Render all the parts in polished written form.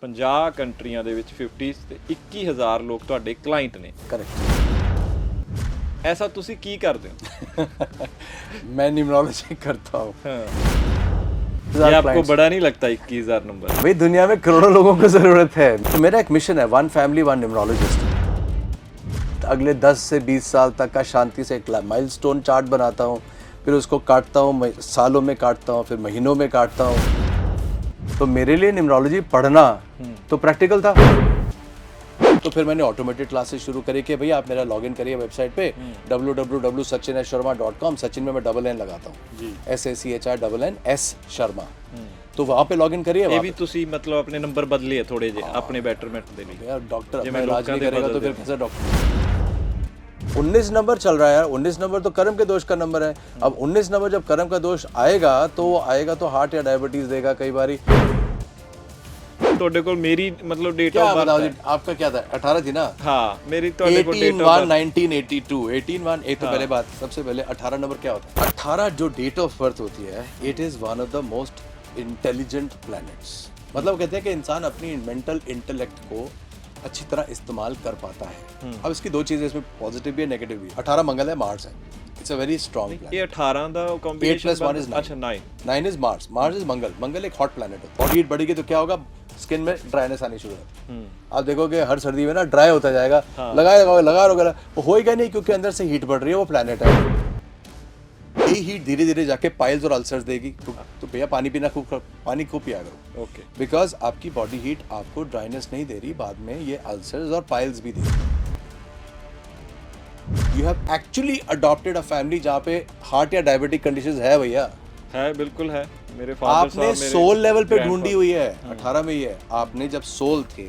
50 ਕੰਟਰੀਆਂ ਦੇ ਵਿੱਚ 50 ਤੇ 21000 ਲੋਕ ਤੁਹਾਡੇ ਕਲਾਇੰਟ ਨੇ। करेक्ट। ऐसा ਤੁਸੀਂ ਕੀ ਕਰਦੇ ਹੋ? मैं न्यूमरोलॉजी करता हूँ। हाँ। ये आपको clients। बड़ा नहीं लगता 21000 नंबर? भाई दुनिया में करोड़ों लोगों को जरूरत है, तो मेरा एक मिशन है, वन फैमिली वन न्यूमरोलॉजिस्ट। अगले 10 से 20 साल तक का शांति से एक माइलस्टोन चार्ट बनाता हूँ, फिर उसको काटता हूँ, सालों में काटता हूँ, फिर महीनों में काटता हूँ। तो मेरे लिए न्यूमरोलॉजी पढ़ना तो प्रैक्टिकल था। तो फिर मैंने ऑटोमेटेड क्लासेस शुरू करी कि भैया आप मेरा लॉगिन करिए वेबसाइट पे www.sachinsharma.com। सचिन में मैं डबल एन लगाता हूँ, SACHINNS शर्मा। तो वहाँ पे लॉगिन करिए। ये भी तुसी मतलब अपने नंबर बदले है थोड़े जे अपने बेटरमेंट दे लिए। यार डॉक्टर जे अपना मैं इलाज लोकां नहीं दे करेगा तो बदल फिर देना। कैसे डॉक्टर। 19 नंबर चल रहा है यार, 19 नंबर तो कर्म के दोष का नंबर है। अब 19 नंबर जब कर्म का दोष आएगा तो वो आएगा तो हार्ट या डायबिटीज देगा कई बारी। ਤੁਹਾਡੇ ਕੋਲ ਮੇਰੀ मतलब डेट क्या ऑफ बताओ जी, बर्थ आपका क्या था? 18 थी ना? हाँ मेरी ਤੁਹਾਡੇ ਕੋਲ डेट ऑफ 18/1/1982 18/1 एक तो पहले बात, सबसे पहले 18 नंबर क्या होता है? 18 जो डेट ऑफ बर्थ होती है, it is one of the most intelligent planets. मतलब कहते हैं कि इंसान अपनी मेंटल इंटेलेक्ट को अच्छी तरह इस्तेमाल कर पाता है। अब इसकी दो चीजें इसमें पॉजिटिव भी है नेगेटिव भी। 18 मंगल है, मार्स है, it's a very strong planet. ये 18 ਦਾ 8 कॉम्बिनेशन + 1 is 9। अच्छा 9 9 इज मार्स, मार्स इज मंगल। मंगल एक हॉट प्लैनेट है। बॉडी हीट बढ़ेगी तो क्या होगा? स्किन में ड्राइनेस आनी शुरू है। आप देखोगे हर सर्दी में ना ड्राई होता जाएगा। लगा वो होएगा नहीं, क्योंकि अंदर से हीट बढ़ रही है, वो प्लैनेट है। यही हीट धीरे धीरे जाके पाइल्स और अल्सर्स देगी। तो भैया पानी पीना पानी खूब पिया करो। ओके। बिकॉज आपकी बॉडी हीट आपको ड्राइनेस नहीं दे रही, बाद में ये अल्सर्स और पाइल्स भी देगी। You have actually adopted a family जहाँ पे हार्ट या डायबिटिक कंडीशंस है भैया। है बिल्कुल है। मेरे फादर साहब आपने मेरे सोल लेवल पे grandfather- ढूंढी हुई है। 18 में ही है। आपने जब सोल थे,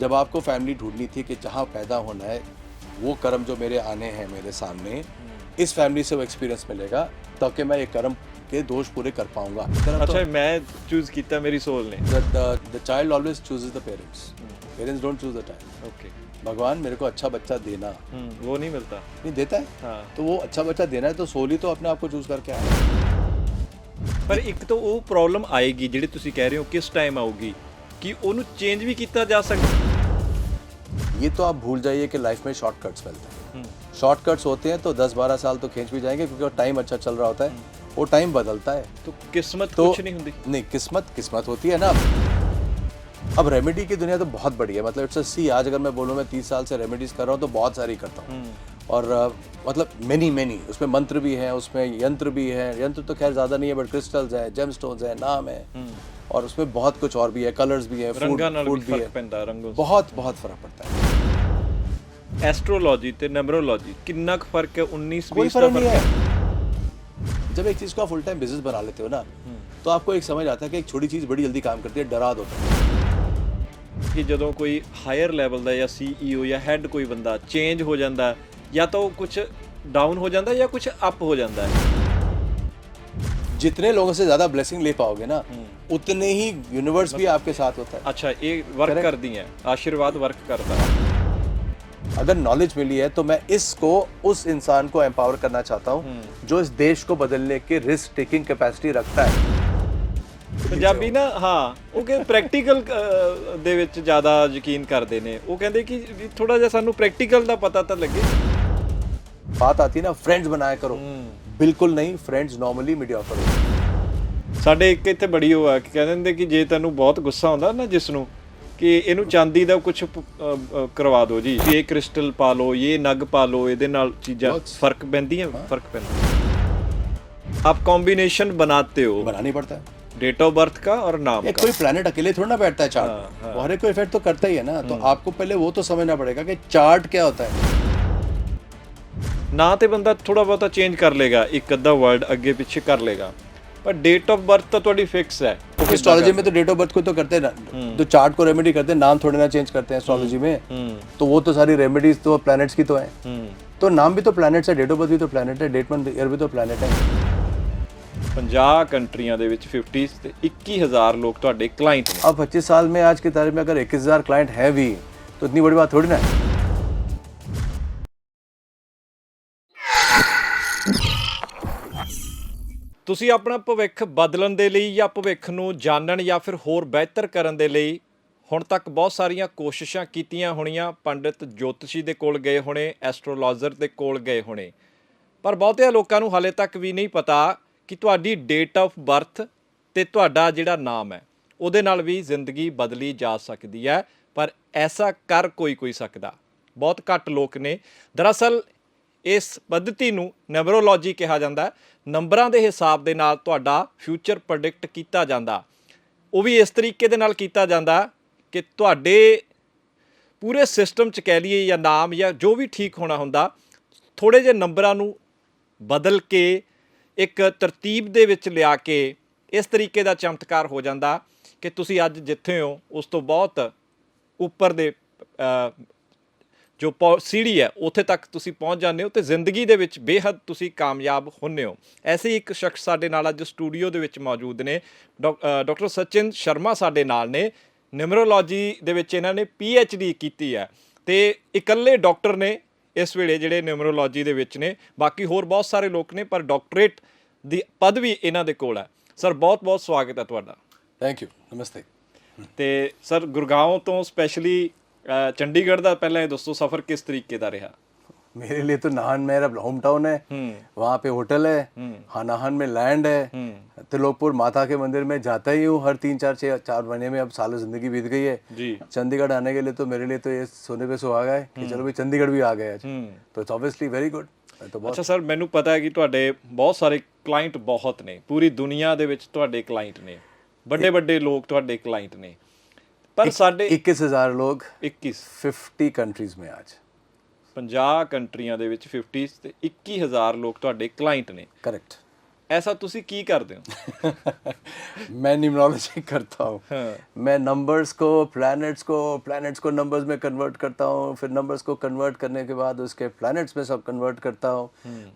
जब आपको फैमिली ढूंढनी थी कि जहाँ पैदा होना है, वो कर्म जो मेरे आने हैं मेरे सामने, इस फैमिली से वो एक्सपीरियंस मिलेगा, ताकि मैं ये कर्म के दोष पूरे कर पाऊंगा। अच्छा मैं चूज किया मेरी सोल ने। The child always chooses the parents, parents don't choose the child. Okay. भगवान मेरे को अच्छा बच्चा देना, वो नहीं मिलता। नहीं देता है। हाँ। तो वो अच्छा बच्चा देना है, तो सोल ही तो अपने आप को चूज करके आया। ਪਰ ਇੱਕ ਤਾਂ ਉਹ ਪ੍ਰੋਬਲਮ ਆਏਗੀ ਜਿਹੜੀ ਤੁਸੀਂ ਕਹਿ ਰਹੇ ਹੋ ਕਿਸ ਟਾਈਮ ਆਊਗੀ ਕਿ ਉਹਨੂੰ ਚੇਂਜ ਵੀ ਕੀਤਾ ਜਾ ਸਕਦਾ। ये तो आप भूल जाइए कि लाइफ में शॉर्टकट्स मिलते हैं। शॉर्टकट्स होते हैं तो 10-12 साल तो खींच भी जाएंगे, क्योंकि टाइम अच्छा चल रहा होता है, वो टाइम बदलता है। तो किस्मत तो कुछ नहीं होती। नहीं, किस्मत होती है ना। अब रेमेडी की दुनिया तो बहुत बड़ी है। मतलब इट्स सी, आज अगर मैं बोलूँ मैं 30 साल से रेमेडीज कर रहा हूँ तो बहुत सारी करता हूँ। और मतलब मेनी उसमें मंत्र भी हैं, उसमें यंत्र भी है। यंत्र तो खैर ज़्यादा नहीं है, बट क्रिस्टल्स हैं, जेमस्टोन्स हैं, नाम है, और उसमें बहुत कुछ और भी है, कलर्स भी है, रंगां नाल फूड भी भी फर्क है। पैंदा रंगों से। बहुत फ़र्क पड़ता है। एस्ट्रोलॉजी ते न्यूमरोलॉजी कितना कुछ फर्क है? 19-20 कोई का फर्क नहीं फर्क है। जब एक चीज़ को फुल टाइम बिजनेस बना लेते हो ना, तो आपको एक समझ आता है कि एक छोटी चीज़ बड़ी जल्दी काम करती है, डरा दो। कि ਜਦੋਂ ਕੋਈ ਹਾਇਰ ਲੈਵਲ ਦਾ ਜਾਂ CEO ਜਾਂ ਹੈਡ ਕੋਈ ਬੰਦਾ ਚੇਂਜ ਹੋ ਜਾਂਦਾ ਜਾਂ ਤਾਂ ਉਹ ਕੁਝ डाउन हो जाता है या कुछ अप हो जाता है। जितने लोगों से ज्यादा ब्लेसिंग ले पाओगे ना, उतने ही यूनिवर्स भी आपके साथ होता है। अच्छा ये वर्क करती है, आशीर्वाद वर्क करता है। अगर नॉलेज मिली है तो मैं इसको उस इंसान को एम्पावर करना चाहता हूँ जो इस देश को बदलने की रिस्क टेकिंग कैपेसिटी रखता है। ਪੰਜਾਬੀ ਨਾ ਹਾਂ ਉਹ ਕਿ ਪ੍ਰੈਕਟੀਕਲ ਦੇ ਵਿੱਚ ਜ਼ਿਆਦਾ ਯਕੀਨ ਕਰਦੇ ਨੇ। ਉਹ ਕਹਿੰਦੇ ਕਿ ਥੋੜਾ ਜਿਹਾ ਸਾਨੂੰ ਪ੍ਰੈਕਟੀਕਲ ਦਾ ਪਤਾ ਤਾਂ ਲੱਗੇ। बात आती है ना फ्रेंड्स बनाया करो, बिल्कुल नहीं। फ्रेंड्स नॉर्मली मीडियोकर हो। ਸਾਡੇ ਇੱਕ ਇੱਥੇ ਬੜੀ ਉਹ ਆ ਕਿ ਕਹਿੰਦੇ ਹੁੰਦੇ ਕਿ ਜੇ ਤੈਨੂੰ ਬਹੁਤ ਗੁੱਸਾ ਆਉਂਦਾ ਨਾ ਜਿਸ ਨੂੰ, ਕਿ ਇਹਨੂੰ ਚਾਂਦੀ ਦਾ ਕੁਝ ਕਰਵਾ ਦਿਓ ਜੀ, ਇਹ ਕ੍ਰਿਸਟਲ ਪਾ ਲਓ, ਇਹ ਨਗ ਪਾ ਲਓ, ਇਹਦੇ ਨਾਲ ਚੀਜ਼ਾਂ ਫਰਕ ਪੈਂਦੀਆਂ, फर्क पैंदा। आप कॉम्बिनेशन बनाते हो, बनाना ही पड़ता है। डेट ऑफ बर्थ का और नाम का। कोई प्लैनेट अकेले थोड़ा ना बैठता है चार्ट में, वो हर एक को इफेक्ट तो करता ही है ना। तो आपको पहले वो तो समझना पड़ेगा कि चार्ट क्या होता है। ना तो बंदा थोड़ा बहुत चेंज कर लेगा, एक अद्धा वर्ड अगे पीछे कर लेगा, पर डेट ऑफ बर्थ तो थोड़ी फिक्स है। एस्ट्रोलॉजी में तो डेट ऑफ बर्थ को तो करते हैं ना, तो चार्ट को रेमेडी करते हैं, नाम थोड़े ना चेंज करते हैं एस्ट्रोलॉजी में। तो वो तो सारी रेमेडीज तो प्लैनेट्स की तो है। तो नाम भी तो प्लैनेट्स है, डेट ऑफ बर्थ भी तो प्लैनेट है, डेट मंथ ईयर भी तो प्लैनेट है। 50 कंट्रियां दे विच 50 ते 21000 लोग ਤੁਹਾਡੇ क्लाइंट ने। अब 25 साल में आज की तारीख में अगर 21000 क्लाइंट है भी तो इतनी बड़ी बात थोड़ी ना है। ਤੁਸੀਂ ਆਪਣਾ ਭਵਿੱਖ ਬਦਲਣ ਦੇ ਲਈ ਜਾਂ ਭਵਿੱਖ ਨੂੰ ਜਾਣਨ ਜਾਂ ਫਿਰ ਹੋਰ ਬਿਹਤਰ ਕਰਨ ਦੇ ਲਈ ਹੁਣ ਤੱਕ ਬਹੁਤ ਸਾਰੀਆਂ ਕੋਸ਼ਿਸ਼ਾਂ ਕੀਤੀਆਂ ਹੋਣੀਆਂ, ਪੰਡਿਤ ਜੋਤਸ਼ੀ ਦੇ ਕੋਲ ਗਏ ਹੋਣੇ, ਐਸਟ੍ਰੋਲੋਜਰ ਦੇ ਕੋਲ ਗਏ ਹੋਣੇ, ਪਰ ਬਹੁਤਿਆਂ ਲੋਕਾਂ ਨੂੰ ਹਾਲੇ ਤੱਕ ਵੀ ਨਹੀਂ ਪਤਾ ਕਿ ਤੁਹਾਡੀ ਡੇਟ ਆਫ ਬਰਥ ਤੇ ਤੁਹਾਡਾ ਜਿਹੜਾ ਨਾਮ ਹੈ ਉਹਦੇ ਨਾਲ ਵੀ ਜ਼ਿੰਦਗੀ ਬਦਲੀ ਜਾ ਸਕਦੀ ਹੈ। ਪਰ ਐਸਾ ਕਰ ਕੋਈ ਸਕਦਾ, ਬਹੁਤ ਘੱਟ ਲੋਕ ਨੇ। ਦਰਅਸਲ ਇਸ ਪੱਧਤੀ ਨੂੰ ਨਿਊਮਰੋਲੋਜੀ ਕਿਹਾ ਜਾਂਦਾ। ਨੰਬਰਾਂ ਦੇ ਹਿਸਾਬ ਦੇ ਨਾਲ ਤੁਹਾਡਾ ਫਿਊਚਰ ਪ੍ਰੈਡਿਕਟ ਕੀਤਾ ਜਾਂਦਾ। ਉਹ ਵੀ ਇਸ ਤਰੀਕੇ ਦੇ ਨਾਲ ਕੀਤਾ ਜਾਂਦਾ ਕਿ ਤੁਹਾਡੇ ਪੂਰੇ ਸਿਸਟਮ 'ਚ ਕਹਿ ਲਈਏ ਜਾਂ ਨਾਮ ਜਾਂ ਜੋ ਵੀ ਠੀਕ ਹੋਣਾ ਹੁੰਦਾ, ਥੋੜ੍ਹੇ ਜਿਹੇ ਨੰਬਰਾਂ ਨੂੰ ਬਦਲ ਕੇ ਇੱਕ ਤਰਤੀਬ ਦੇ ਵਿੱਚ ਲਿਆ ਕੇ ਇਸ ਤਰੀਕੇ ਦਾ ਚਮਤਕਾਰ ਹੋ ਜਾਂਦਾ ਕਿ ਤੁਸੀਂ ਅੱਜ ਜਿੱਥੇ ਹੋ ਉਸ ਤੋਂ ਬਹੁਤ ਉੱਪਰ ਦੇ ਜੋ ਸੀੜੀ ਹੈ ਉੱਥੇ ਤੱਕ ਤੁਸੀਂ ਪਹੁੰਚ ਜਾਂਦੇ ਹੋ ਤੇ ਜ਼ਿੰਦਗੀ ਦੇ ਵਿੱਚ ਬੇਹੱਦ ਤੁਸੀਂ ਕਾਮਯਾਬ ਹੁੰਦੇ ਹੋ। ਐਸੇ ਇੱਕ ਸ਼ਖਸ ਸਾਡੇ ਨਾਲ ਅੱਜ ਸਟੂਡੀਓ ਦੇ ਵਿੱਚ ਮੌਜੂਦ ਨੇ। ਡਾਕਟਰ ਸਚਿਨ ਸ਼ਰਮਾ ਸਾਡੇ ਨਾਲ ਨੇ। ਨਿਊਮਰੋਲੋਜੀ ਦੇ ਵਿੱਚ ਇਹਨਾਂ ਨੇ PhD ਕੀਤੀ ਹੈ ਤੇ ਇਕੱਲੇ ਡਾਕਟਰ ਨੇ ਇਸ ਵੇਲੇ ਜਿਹੜੇ ਨਿਊਮਰੋਲੋਜੀ ਦੇ ਵਿੱਚ ਨੇ। ਬਾਕੀ ਹੋਰ ਬਹੁਤ ਸਾਰੇ ਲੋਕ ਨੇ ਪਰ ਡਾਕਟਰੇਟ ਦੀ ਪਦ ਵੀ ਇਹਨਾਂ ਦੇ ਕੋਲ ਹੈ। ਸਰ ਬਹੁਤ ਬਹੁਤ ਸਵਾਗਤ ਹੈ ਤੁਹਾਡਾ। थैंक यू, नमस्ते। ਤੇ ਸਰ ਗੁਰਗਾਉਂ ਤੋਂ ਸਪੈਸ਼ਲੀ ਚੰਡੀਗੜ੍ਹ ਦਾ ਪਹਿਲਾਂ ਇਹ ਦੱਸੋ ਸਫ਼ਰ ਕਿਸ ਤਰੀਕੇ ਦਾ ਰਿਹਾ? मेरे लिए तो नाहन मेरा होम टाउन है, वहाँ पे होटल है, हाँ नाहन में लैंड है, त्रिलोकपुर माता के मंदिर में जाता ही हूँ हर 3-4 महीने में। अब सालों जिंदगी बीत गई है जी। चंडीगढ़ आने के लिए तो मेरे लिए तो ये सोने पे सुहागा है कि चलो भाई चंडीगढ़ भी आ गए आज, तो इट्स ऑब्वियसली वेरी गुड। तो बहुत ਅੱਛਾ ਸਰ, ਮੈਨੂੰ ਪਤਾ ਹੈ ਕਿ ਤੁਹਾਡੇ ਬਹੁਤ ਸਾਰੇ ਕਲਾਇੰਟ ਬਹੁਤ ਨੇ, ਪੂਰੀ ਦੁਨੀਆ ਦੇ ਵਿੱਚ ਤੁਹਾਡੇ ਕਲਾਇੰਟ ਨੇ, ਵੱਡੇ ਵੱਡੇ ਲੋਕ ਤੁਹਾਡੇ ਕਲਾਇੰਟ ਨੇ। ਪਰ ਸਾਡੇ 21,000 लोग 50 कंट्रीज में आज 50 ਕੰਟਰੀਆਂ ਦੇ ਵਿੱਚ 50 ਤੇ 21,000 ਲੋਕ ਤੁਹਾਡੇ ਕਲਾਇੰਟ ਨੇ। करेक्ट। ऐसा ਤੁਸੀਂ ਕੀ ਕਰਦੇ ਹੋ? मैं न्यूमरोलॉजी करता हूँ। हाँ। मैं नंबर्स को प्लैनेट्स को नंबर्स में कन्वर्ट करता हूँ, फिर नंबर्स को कन्वर्ट करने के बाद उसके प्लैनेट्स में सब कन्वर्ट करता हूँ,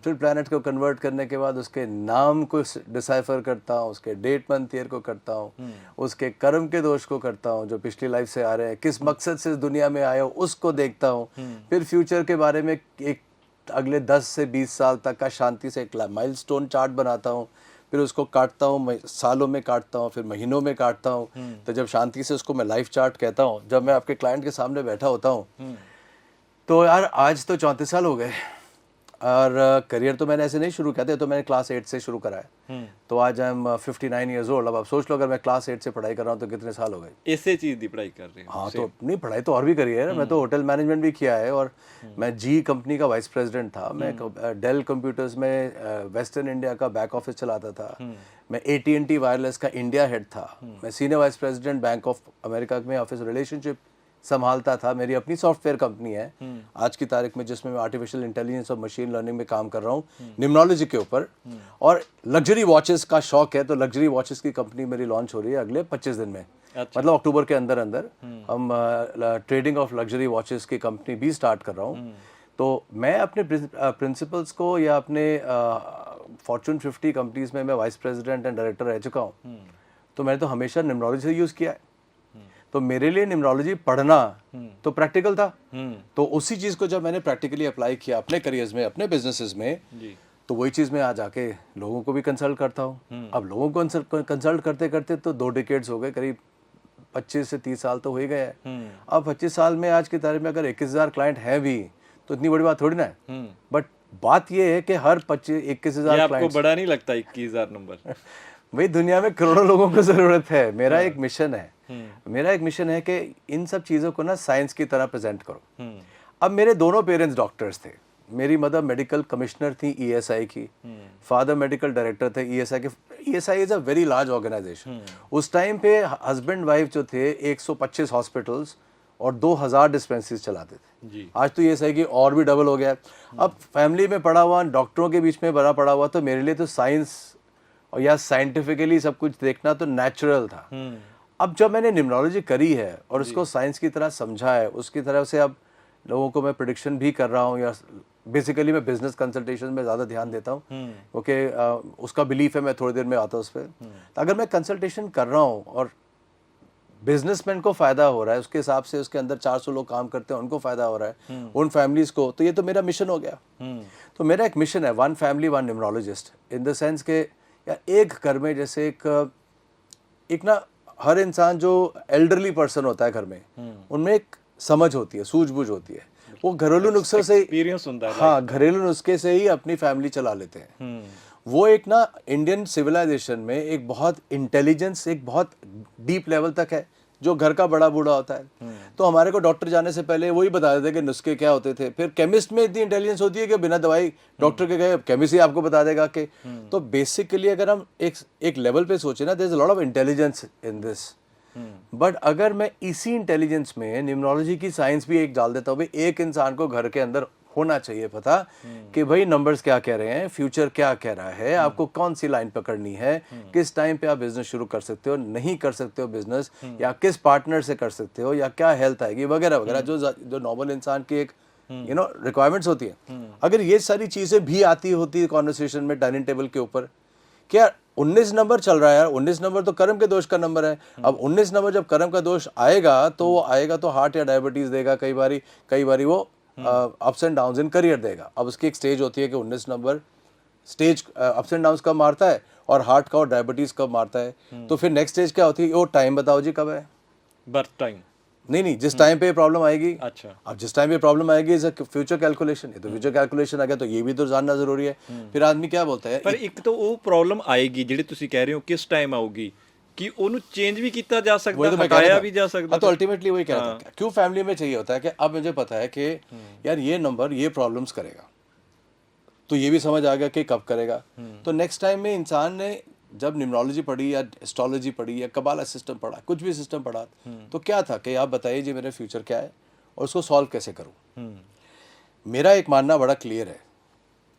फिर प्लैनेट को कन्वर्ट करने के बाद उसके नाम को डिसाइफर करता हूँ, उसके डेट मंथ ईयर को करता हूँ, उसके कर्म के दोष को करता हूँ जो पिछली लाइफ से आ रहे हैं, किस मकसद से इस दुनिया में आए हो उसको देखता हूँ, फिर फ्यूचर के बारे में एक अगले 10 से 20 साल तक का शांति से एक माइलस्टोन चार्ट बनाता हूँ, फिर उसको काटता हूँ, सालों में काटता हूँ, फिर महीनों में काटता हूँ। तो जब शांति से उसको मैं लाइफ चार्ट कहता हूँ, जब मैं आपके क्लाइंट के सामने बैठा होता हूँ, तो यार आज तो 34 साल हो गए और करियर तो मैंने ऐसे नहीं शुरू किया था, तो मैंने क्लास 8 से शुरू करा है। तो आज आई एम 59 ईयर्स ओल्ड। अब आप सोच लो अगर मैं क्लास 8 से पढ़ाई कर रहा हूँ तो कितने साल हो गए। ਇਸੇ ਚੀਜ਼ ਦੀ ਪੜ੍ਹਾਈ ਕਰ ਰਹੇ ਹੋ? हाँ, तो नहीं पढ़ाई तो और भी करी है। मैं तो होटल मैनेजमेंट भी किया है और मैं जी कंपनी का वाइस प्रेसिडेंट था। मैं डेल कंप्यूटर्स में वेस्टर्न इंडिया का बैक ऑफिस चलाता था। मैं AT&T वायरलेस का इंडिया हेड था। मैं senior vice president bank of America में ऑफिस रिलेशनशिप संभालता था। मेरी अपनी सॉफ्टवेयर कंपनी है आज की तारीख में जिसमें मैं आर्टिफिशियल इंटेलिजेंस और मशीन लर्निंग में काम कर रहा हूँ न्यूमरोलॉजी के ऊपर। और लग्जरी वॉचेस का शौक है तो लग्जरी वॉचेस की कंपनी मेरी लॉन्च हो रही है अगले 25 दिन में। मतलब अक्टूबर के अंदर हम ट्रेडिंग ऑफ लग्जरी वॉचेस की कंपनी भी स्टार्ट कर रहा हूँ। तो मैं अपने प्रिंसिपल्स को या अपने फॉर्चून 50 कंपनीज में मैं वाइस प्रेसिडेंट एंड डायरेक्टर रह चुका हूँ, तो मैंने तो हमेशा न्यूमरोलॉजी से यूज़ किया है। तो मेरे लिए न्यूमरोलॉजी पढ़ना तो प्रैक्टिकल था। तो उसी चीज़ को जब मैंने प्रैक्टिकली अप्लाई किया अपने करियर्स में, अपने बिजनेसेस में, तो वही चीज़ मैं आज आके लोगों को भी कंसल्ट करता हूँ। अब लोगों को कंसल्ट करते करते तो 2 डिकेड्स हो गए, करीब 25 से 30 साल तो हो ही गए हैं। अब 25 साल में आज की तारीख में अगर 21,000 क्लाइंट हैं भी तो इतनी बड़ी बात थोड़ी ना है। बट बात ये है कि हर 21,000 आपको बड़ा नहीं लगता 21,000 नंबर? भाई दुनिया में करोड़ों लोगों को जरूरत है। मेरा एक मिशन है, मेरा एक मिशन है कि इन सब चीज़ों को ना साइंस की तरह प्रेजेंट करो। अब मेरे दोनों पेरेंट्स डॉक्टर्स थे। मेरी मदर मेडिकल कमिश्नर थी ESI की, फादर मेडिकल डायरेक्टर थे ESI के। ESI is a very large organization. उस टाइम पे हस्बैंड वाइफ जो थे 125 हॉस्पिटल्स और 2000 डिस्पेंसरीज चलाते थे जी। आज तो ESI की और भी डबल हो गया। अब फैमिली में पढ़ा हुआ, डॉक्टरों के बीच में बड़ा पढ़ा हुआ, तो मेरे लिए तो साइंस और या साइंटिफिकली सब कुछ देखना तो नेचुरल था। अब जब मैंने न्यूमरोलॉजी करी है और उसको साइंस की तरह समझा है, उसकी तरह से अब लोगों को मैं प्रेडिक्शन भी कर रहा हूँ, या बेसिकली मैं बिजनेस कंसल्टेशन में ज़्यादा ध्यान देता हूँ क्योंकि उसका बिलीफ है। मैं थोड़ी देर में आता हूँ उस पर। तो अगर मैं कंसल्टेशन कर रहा हूँ और बिजनेसमैन को फ़ायदा हो रहा है, उसके हिसाब से उसके अंदर 400 लोग काम करते हैं, उनको फ़ायदा हो रहा है, उन फैमिलीज़ को, तो ये तो मेरा मिशन हो गया। तो मेरा एक मिशन है 1 family 1 numerologist, in the sense के या एक घर में जैसे एक ना हर इंसान जो एल्डरली पर्सन होता है घर में, उनमें एक समझ होती है, सूझबूझ होती है, वो घरेलू नुस्खे से, एक्सपीरियंस होता है, हाँ, घरेलू नुस्खे से ही अपनी फैमिली चला लेते हैं। वो एक ना इंडियन सिविलाइजेशन में एक बहुत इंटेलिजेंस एक बहुत डीप लेवल तक है, जो घर का बड़ा बूढ़ा होता है। तो हमारे को डॉक्टर जाने से पहले वही बता देते कि नुस्खे क्या होते थे। फिर केमिस्ट में इतनी इंटेलिजेंस होती है कि बिना दवाई डॉक्टर के गए केमिस्ट ही आपको बता देगा कि। तो बेसिकली अगर हम एक लेवल पे सोचे ना, there is a lot of intelligence in this. But अगर मैं इसी इंटेलिजेंस में न्यूमरोलॉजी की साइंस भी एक डाल देता हूँ, भाई एक इंसान को घर के अंदर होना चाहिए पता कि भाई नंबर्स क्या कह रहे हैं, फ्यूचर क्या कह रहा है, आपको कौन सी लाइन पकड़नी है, किस टाइम पे आप बिजनेस शुरू कर सकते हो, नहीं कर सकते हो बिजनेस, या किस पार्टनर से कर सकते हो, या क्या हेल्थ आएगी वगैरह वगैरह, जो नॉर्मल इंसान की एक रिक्वायरमेंट्स होती है। अगर ये सारी चीजें भी आती होती है कॉन्वर्सेशन में डाइनिंग टेबल के ऊपर, क्या 19 नंबर चल रहा है यार, 19 नंबर तो कर्म के दोष का नंबर है। अब 19 नंबर जब कर्म का दोष आएगा तो वो आएगा तो हार्ट या डायबिटीज देगा, कई बारी वो ups and downs in career देगा। अब उसकी एक स्टेज होती है कि 19 number stage ups and downs कब मारता है और हार्ट का और डायबिटीज कब मारता है। तो फिर नेक्स्ट स्टेज क्या होती है, वो टाइम बताओ जी कब है, बर्थ टाइम नहीं जिस टाइम पे प्रॉब्लम आएगी। अच्छा, अब जिस टाइम पे प्रॉब्लम आएगी इज फ्यूचर कैलकुलेशन, ये तो फ्यूचर कैलकुलेशन आ गया, तो ये भी तो जानना जरूरी है। फिर आदमी क्या बोलता है, ਪਰ ਇੱਕ ਤਾਂ ਉਹ ਪ੍ਰੋਬਲਮ ਆਏਗੀ ਜਿਹੜੀ ਤੁਸੀਂ ਕਹਿ ਰਹੇ ਹੋ ਕਿਸ ਟਾਈਮ ਆਊਗੀ कि ਉਹਨੂੰ ਚੇਂਜ ਵੀ ਕੀਤਾ ਜਾ ਸਕਦਾ, ਹਟਾਇਆ ਵੀ ਜਾ ਸਕਦਾ। तो अल्टीमेटली वही कह रहा था, क्यों फैमिली में चाहिए होता है कि अब मुझे पता है कि यार ये नंबर ये प्रॉब्लम्स करेगा, तो ये भी समझ आ गया कि कब करेगा। तो नेक्स्ट टाइम में इंसान ने जब न्यूमरोलॉजी पढ़ी या एस्ट्रोलॉजी पढ़ी या कबाला सिस्टम पढ़ा, कुछ भी सिस्टम पढ़ा, तो क्या था कि आप बताइए जी मेरा फ्यूचर क्या है और उसको सॉल्व कैसे करूँ। मेरा एक मानना बड़ा क्लियर है,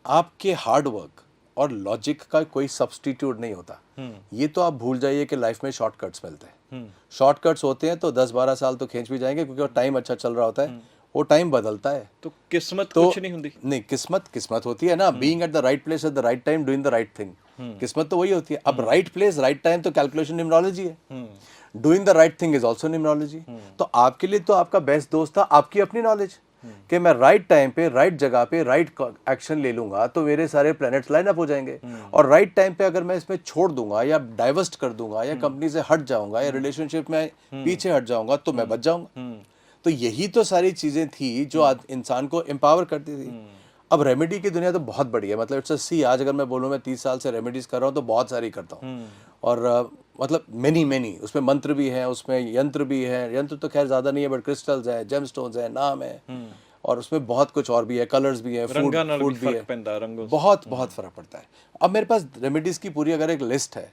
आपके हार्ड वर्क और लॉजिक का कोई सब्स्टिट्यूट नहीं होता। ये तो आप भूल जाइए कि लाइफ में शॉर्टकट्स मिलते हैं। शॉर्टकट्स होते हैं तो 10-12 साल तो खींच भी जाएंगे, क्योंकि टाइम अच्छा चल रहा होता है, वो टाइम बदलता है। तो किस्मत तो कुछ नहीं होती। नहीं, किस्मत होती है ना, being at the right place at the right time doing the right thing. किस्मत तो वही होती है। अब राइट प्लेस राइट टाइम तो कैलकुलेशन न्यूमरोलॉजी है, doing the right thing is also numerology. तो आपके लिए तो आपका बेस्ट दोस्त था आपकी अपनी नॉलेज, कि मैं राइट टाइम पे राइट जगह पे राइट एक्शन ले लूंगा तो मेरे सारे प्लैनेट्स लाइन अप हो जाएंगे। और राइट टाइम पे अगर मैं इसमें छोड़ दूंगा या डाइवर्स्ट कर दूंगा या कंपनी से हट जाऊंगा या रिलेशनशिप में पीछे हट जाऊंगा तो मैं बच जाऊंगा। तो यही तो सारी चीजें थी जो इंसान को एम्पावर करती थी। अब रेमेडी की दुनिया तो बहुत बड़ी है, मतलब इट्स अ सी। आज अगर मैं बोलूँ मैं 30 साल से रेमेडीज कर रहा हूँ तो बहुत सारी करता हूँ, और मतलब मेनी उसमें मंत्र भी हैं, उसमें यंत्र भी है। यंत्र तो खैर ज्यादा नहीं है, बट क्रिस्टल्स है, जेमस्टोन्स है, नाम है, और उसमें बहुत कुछ और भी है, कलर्स भी है, फूड भी है, बहुत फर्क पड़ता है। अब मेरे पास रेमेडीज की पूरी अगर एक लिस्ट है,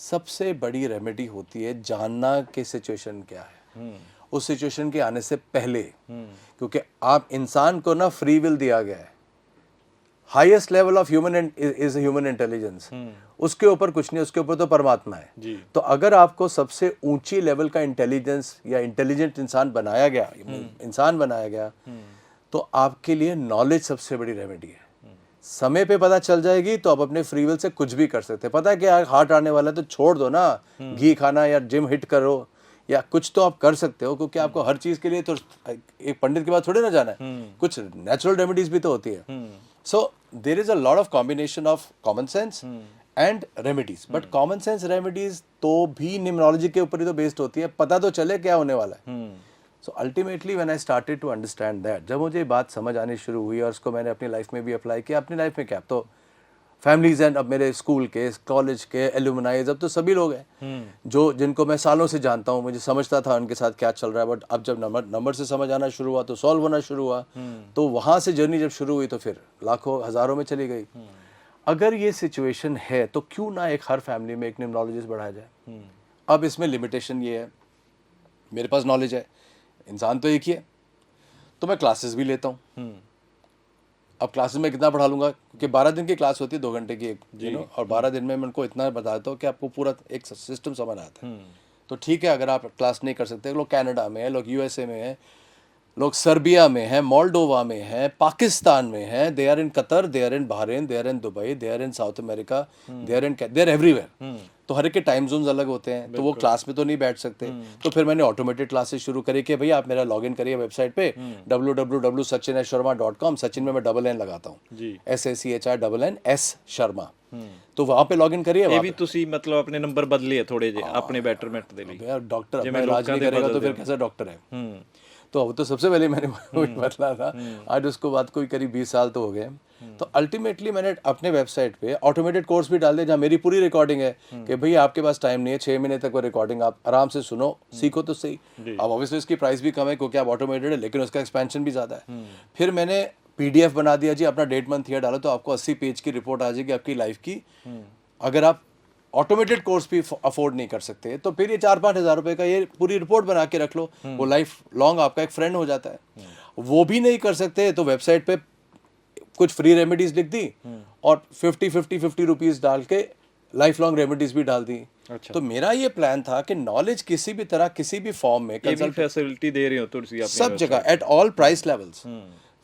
सबसे बड़ी रेमेडी होती है जानना कि सिचुएशन क्या है, उस सिचुएशन के आने से पहले। क्योंकि आप इंसान को ना फ्री विल दिया गया है, highest level of human is human intelligence, उसके ऊपर कुछ नहीं, उसके ऊपर तो परमात्मा है जी। तो अगर आपको सबसे ऊंची लेवल का इंटेलिजेंस या इंटेलिजेंट इंसान बनाया गया, तो आपके लिए नॉलेज सबसे बड़ी रेमेडी है। समय पे पता चल जाएगी तो आप अपने फ्री विल से कुछ भी कर सकते हैं। पता है कि यार हार्ट आने वाला है तो छोड़ दो ना, घी खाना या जिम हिट करो या कुछ तो आप कर सकते हो, क्योंकि आपको हर चीज के लिए तो एक पंडित के पास थोड़ी ना जाना है, कुछ नेचुरल रेमेडीज भी तो होती है। So there is a lot of combination of common sense and remedies, but common sense remedies तो भी न्यूमरोलॉजी के ऊपर ही तो बेस्ड होती है, पता तो चले क्या होने वाला है। So ultimately when I started to understand that, जब मुझे बात समझ आनी शुरू हुई और उसको मैंने अपनी लाइफ में भी अप्लाई किया। अपनी लाइफ में क्या, तो फैमिलीज एंड अब मेरे स्कूल के, कॉलेज के एलुमनाइज, अब तो सभी लोग हैं जो जिनको मैं सालों से जानता हूँ, मुझे समझता था उनके साथ क्या चल रहा है। बट अब जब नंबर से समझ आना शुरू हुआ तो सॉल्व होना शुरू हुआ, तो वहाँ से जर्नी जब शुरू हुई तो फिर लाखों हजारों में चली गई। अगर ये सिचुएशन है तो क्यों ना एक हर फैमिली में एक न्यूमरोलॉजिस्ट बढ़ाया जाए। अब इसमें लिमिटेशन ये है, मेरे पास नॉलेज है, इंसान तो एक ही है, तो मैं क्लासेस भी लेता हूँ। अब क्लासेस में कितना पढ़ा लूंगा, क्योंकि 12 दिन की क्लास होती है, 2 घंटे की एक, और 12 दिन में मैं उनको इतना बता देता हूँ कि आपको पूरा एक सिस्टम समझ आता है। तो ठीक है, अगर आप क्लास नहीं कर सकते, लोग कनाडा में है, लोग यूएसए में है, लोग सर्बिया में है, मोल्डोवा में है, पाकिस्तान में है, they are in Qatar, they are in Bahrain, they are in Dubai, they are in South America, they are everywhere. तो हर एक के टाइम जोन्स अलग होते हैं, तो वो क्लास में तो नहीं बैठ सकते। तो फिर मैंने ऑटोमेटेड क्लासेस शुरू करी कि भैया आप मेरा लॉगिन करिए वेबसाइट पे www.sachinSharma.com, सचिन में मैं डबल एन लगाता हूँ, SACHINNS शर्मा, तो वहाँ पे लॉगिन करिए। ਇਹ ਵੀ ਤੁਸੀਂ ਮਤਲਬ ਆਪਣੇ ਨੰਬਰ ਬਦਲੇ ਆ ਥੋੜੇ ਜਿਹੇ ਆਪਣੇ ਬੈਟਰਮੈਂਟ ਦੇ ਲਈ। यार डॉक्टर अपना इलाज नहीं करेगा तो फिर कैसा डॉक्टर है। तो वो तो सबसे पहले मैंने वही बदला था। आज उसको बाद कोई करीब 20 साल तो हो गए। तो अल्टीमेटली मैंने अपने वेबसाइट पे ऑटोमेटेड कोर्स भी डाल दिया जहाँ मेरी पूरी रिकॉर्डिंग है कि भैया आपके पास टाइम नहीं है, 6 महीने तक वो रिकॉर्डिंग आप आराम से सुनो, सीखो तो सही। अब ऑब्वियसली इसकी प्राइस भी कम है क्योंकि आप ऑटोमेटेड है, लेकिन उसका एक्सपेंशन भी ज़्यादा है। फिर मैंने PDF बना दिया जी, अपना डेट मंथ ईयर डालो तो आपको 80 पेज की रिपोर्ट आ जाएगी आपकी लाइफ की। अगर आप ऑटोमेटेड कोर्स भी अफोर्ड नहीं कर सकते तो फिर ये 4-5 हज़ार रुपए का ये पूरी रिपोर्ट बना के रख लो, वो लाइफ लॉन्ग आपका एक फ्रेंड हो जाता है। वो भी नहीं कर सकते तो वेबसाइट पे कुछ फ्री रेमेडीज लिख दी और 50 रुपीस डाल के लाइफ लॉन्ग रेमेडीज भी डाल दी। अच्छा। तो मेरा ये प्लान था कि नॉलेज किसी भी तरह किसी भी फॉर्म में ਇਹ ਵੀ ਫੈਸਿਲਿਟੀ ਦੇ ਰਹੇ ਹੋ ਤੁਸੀਂ ਆਪਣੀ सब जगह at all price levels.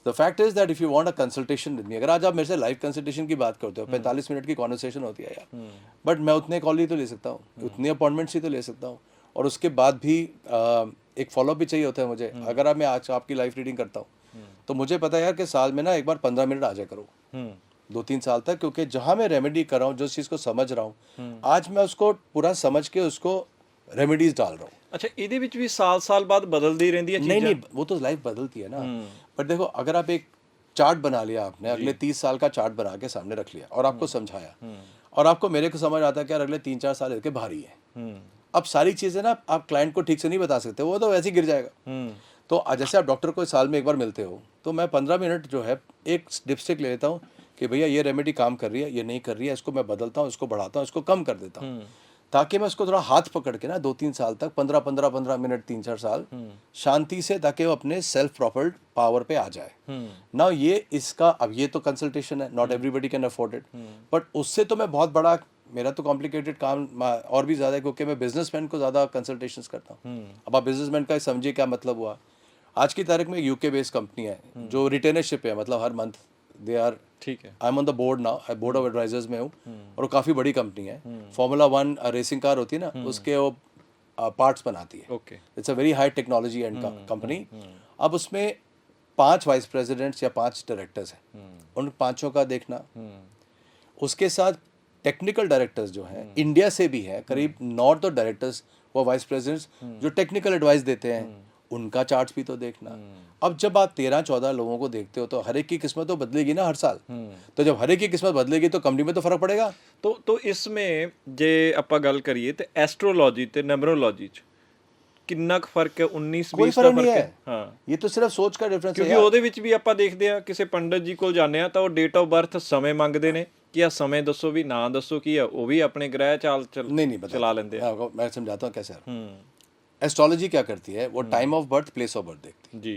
The fact is that if you want a consultation with me, अगर आज आप मेरे से लाइव कंसल्टेशन की बात करते हो, 45 मिनट की कॉन्वर्सेशन होती है यार, बट मैं उतने कॉल ही तो ले सकता हूँ, उतनी अपॉइंटमेंट्स ही तो ले सकता हूँ, और उसके बाद भी एक फॉलोअप भी चाहिए होता है मुझे। अगर आप मैं आज आपकी लाइव रीडिंग करता हूँ तो मुझे पता है यार कि साल में ना एक बार 15 मिनट आ जाया करो 2-3 साल तक, क्योंकि जहाँ मैं रेमेडी कर रहा हूँ, जिस चीज़ को समझ रहा हूँ, आज मैं उसको पूरा समझ के उसको रेमेडीज डाल रहा हूँ। ਅੱਛਾ, ਇਹਦੇ ਵਿੱਚ ਵੀ ਸਾਲ ਬਾਅਦ ਬਦਲਦੀ ਰਹਿੰਦੀ ਹੈ नहीं, वो तो लाइफ बदलती है ना। बट देखो, अगर आप एक चार्ट बना लिया आपने, अगले 30 साल का चार्ट बना के सामने रख लिया और आपको समझाया, और आपको मेरे को समझ आता है कि यार अगले 3-4 साल इसके भारी है। अब सारी चीज़ें ना आप क्लाइंट को ठीक से नहीं बता सकते, वो तो वैसे ही गिर जाएगा। तो जैसे आप डॉक्टर को साल में एक बार मिलते हो, तो मैं 15 मिनट जो है एक डिपस्टिक ले लेता हूँ कि भैया ये रेमेडी काम कर रही है, ये नहीं कर रही है, इसको मैं बदलता हूँ, इसको बढ़ाता हूँ, इसको कम कर देता हूँ, ताकि मैं उसको थोड़ा हाथ पकड़ के ना 2-3 साल तक 15 मिनट 3-4 साल शांति से, ताकि वो अपने सेल्फ प्रॉपर्ड पावर पे आ जाए ना। ये इसका, अब ये तो कंसल्टेशन है, not everybody can afford it, but उससे तो मैं बहुत बड़ा, मेरा तो कॉम्प्लिकेटेड काम और भी ज़्यादा है क्योंकि मैं बिजनेसमैन को ज़्यादा कंसल्टेशंस करता हूँ। अब आप बिजनेसमैन का समझिए क्या मतलब हुआ। आज की तारीख में UK बेस्ड कंपनी है जो रिटेनरशिप है, मतलब हर मंथ दे आर, ठीक है, I am on the board now, board of advisors में हूँ, और वो काफ़ी बड़ी कंपनी है। Formula 1 रेसिंग कार होती है ना, उसके वो पार्ट्स बनाती है। Okay, it's a very high technology and company. अब उसमें 5 वाइस प्रेसिडेंट्स या 5 डायरेक्टर्स हैं, उन 5 का देखना, उसके साथ टेक्निकल डायरेक्टर्स जो हैं इंडिया से भी हैं, करीब 9 तो डायरेक्टर्स वो वाइस प्रेसिडेंट्स जो टेक्निकल एडवाइस देते हैं, उनका चार्ट्स भी तो देखना। अब जब आप 13-14 लोगों को देखते हो तो हर एक की किस्मत तो बदलेगी ना हर साल। तो जब हर एक की किस्मत बदलेगी तो कंपनी में तो फर्क पड़ेगा। तो इसमें ਜੇ ਆਪਾਂ ਗੱਲ ਕਰੀਏ ਤੇ ਐਸਟ੍ਰੋਲੋਜੀ ਤੇ ਨਿਊਮਰੋਲੋਜੀ ਚ ਕਿੰਨਾ ਕੁ ਫਰਕ ਹੈ? 19-20 ਦਾ ਫਰਕ ਹੈ। ਹਾਂ, ये तो सिर्फ सोच का डिफरेंस है ਕਿਉਂਕਿ ਉਹਦੇ ਵਿੱਚ ਵੀ ਆਪਾਂ ਦੇਖਦੇ ਆ ਕਿਸੇ ਪੰਡਤ ਜੀ ਕੋਲ ਜਾਂਦੇ ਆ ਤਾਂ ਉਹ ਡੇਟ ਆਫ ਬਰਥ ਸਮੇਂ ਮੰਗਦੇ ਨੇ ਕਿ ਆ ਸਮੇਂ ਦੱਸੋ, ਵੀ ਨਾਂ ਦੱਸੋ ਕੀ ਆ, ਉਹ ਵੀ ਆਪਣੇ ਗ੍ਰਹਿ ਚਾਲ नहीं ਚਲਾ ਲੈਂਦੇ ਆ। मैं समझाता हूँ कैसे। एस्ट्रोलॉजी क्या करती है, वो time of birth place of birth देखती है। जी,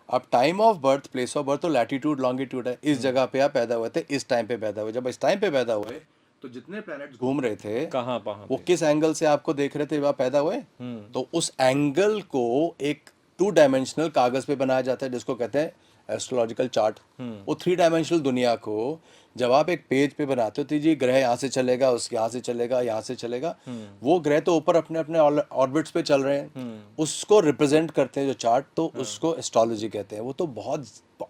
अब time of birth place of birth तो लैटिट्यूड लॉन्गिट्यूड है, इस जगह पे आप पैदा हुए थे, इस टाइम पे पैदा हुए। जब इस टाइम पे पैदा हुए तो जितने प्लैनेट्स घूम रहे थे कहाँ वो किस एंगल से आपको देख रहे थे, वह पैदा हुए। तो उस एंगल को एक 2 डायमेंशनल कागज पे बनाया जाता है जिसको कहते हैं एस्ट्रोलॉजिकल चार्ट। वो 3 डायमेंशनल दुनिया को जब आप एक पेज पे बनाते हो तो जी ग्रह यहाँ से चलेगा, उस यहाँ से चलेगा, यहाँ से चलेगा, वो ग्रह तो ऊपर अपने अपने ऑर्बिट्स पे चल रहे हैं, उसको रिप्रेजेंट करते हैं जो चार्ट, तो उसको एस्ट्रोलॉजी कहते हैं। वो तो बहुत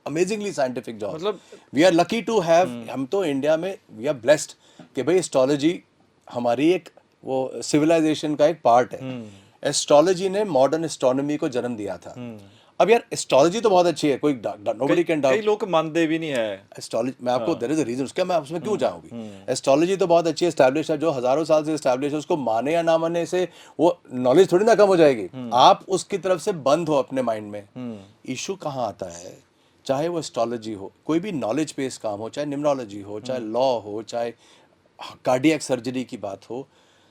अमेजिंगली साइंटिफिक जॉब, मतलब we are lucky to have, हम तो इंडिया में वी आर ब्लेस्ड कि भाई एस्ट्रोलॉजी हमारी एक वो सिविलाइजेशन का एक पार्ट है। एस्ट्रोलॉजी ने मॉडर्न एस्ट्रोनॉमी को जन्म दिया था। अब यार एस्ट्रोलॉजी तो बहुत अच्छी है, कोई नोबडी कैन डाउट, कई लोग मानते भी नहीं है एस्ट्रोलॉजी। मैं आपको देयर इज अ रीजन उसका, मैं उसमें क्यों जाऊंगी। एस्ट्रोलॉजी तो बहुत अच्छी एस्टैब्लिश है, जो हजारों साल से एस्टैब्लिश है, उसको माने या ना माने से वो नॉलेज थोड़ी ना कम हो जाएगी। आप उसकी तरफ से बंद हो अपने माइंड में। इशू कहाँ आता है, चाहे वो एस्ट्रोलॉजी हो, कोई भी नॉलेज बेस्ड काम हो, चाहे न्यूमरोलॉजी हो, चाहे लॉ हो, चाहे कार्डियक सर्जरी की बात हो,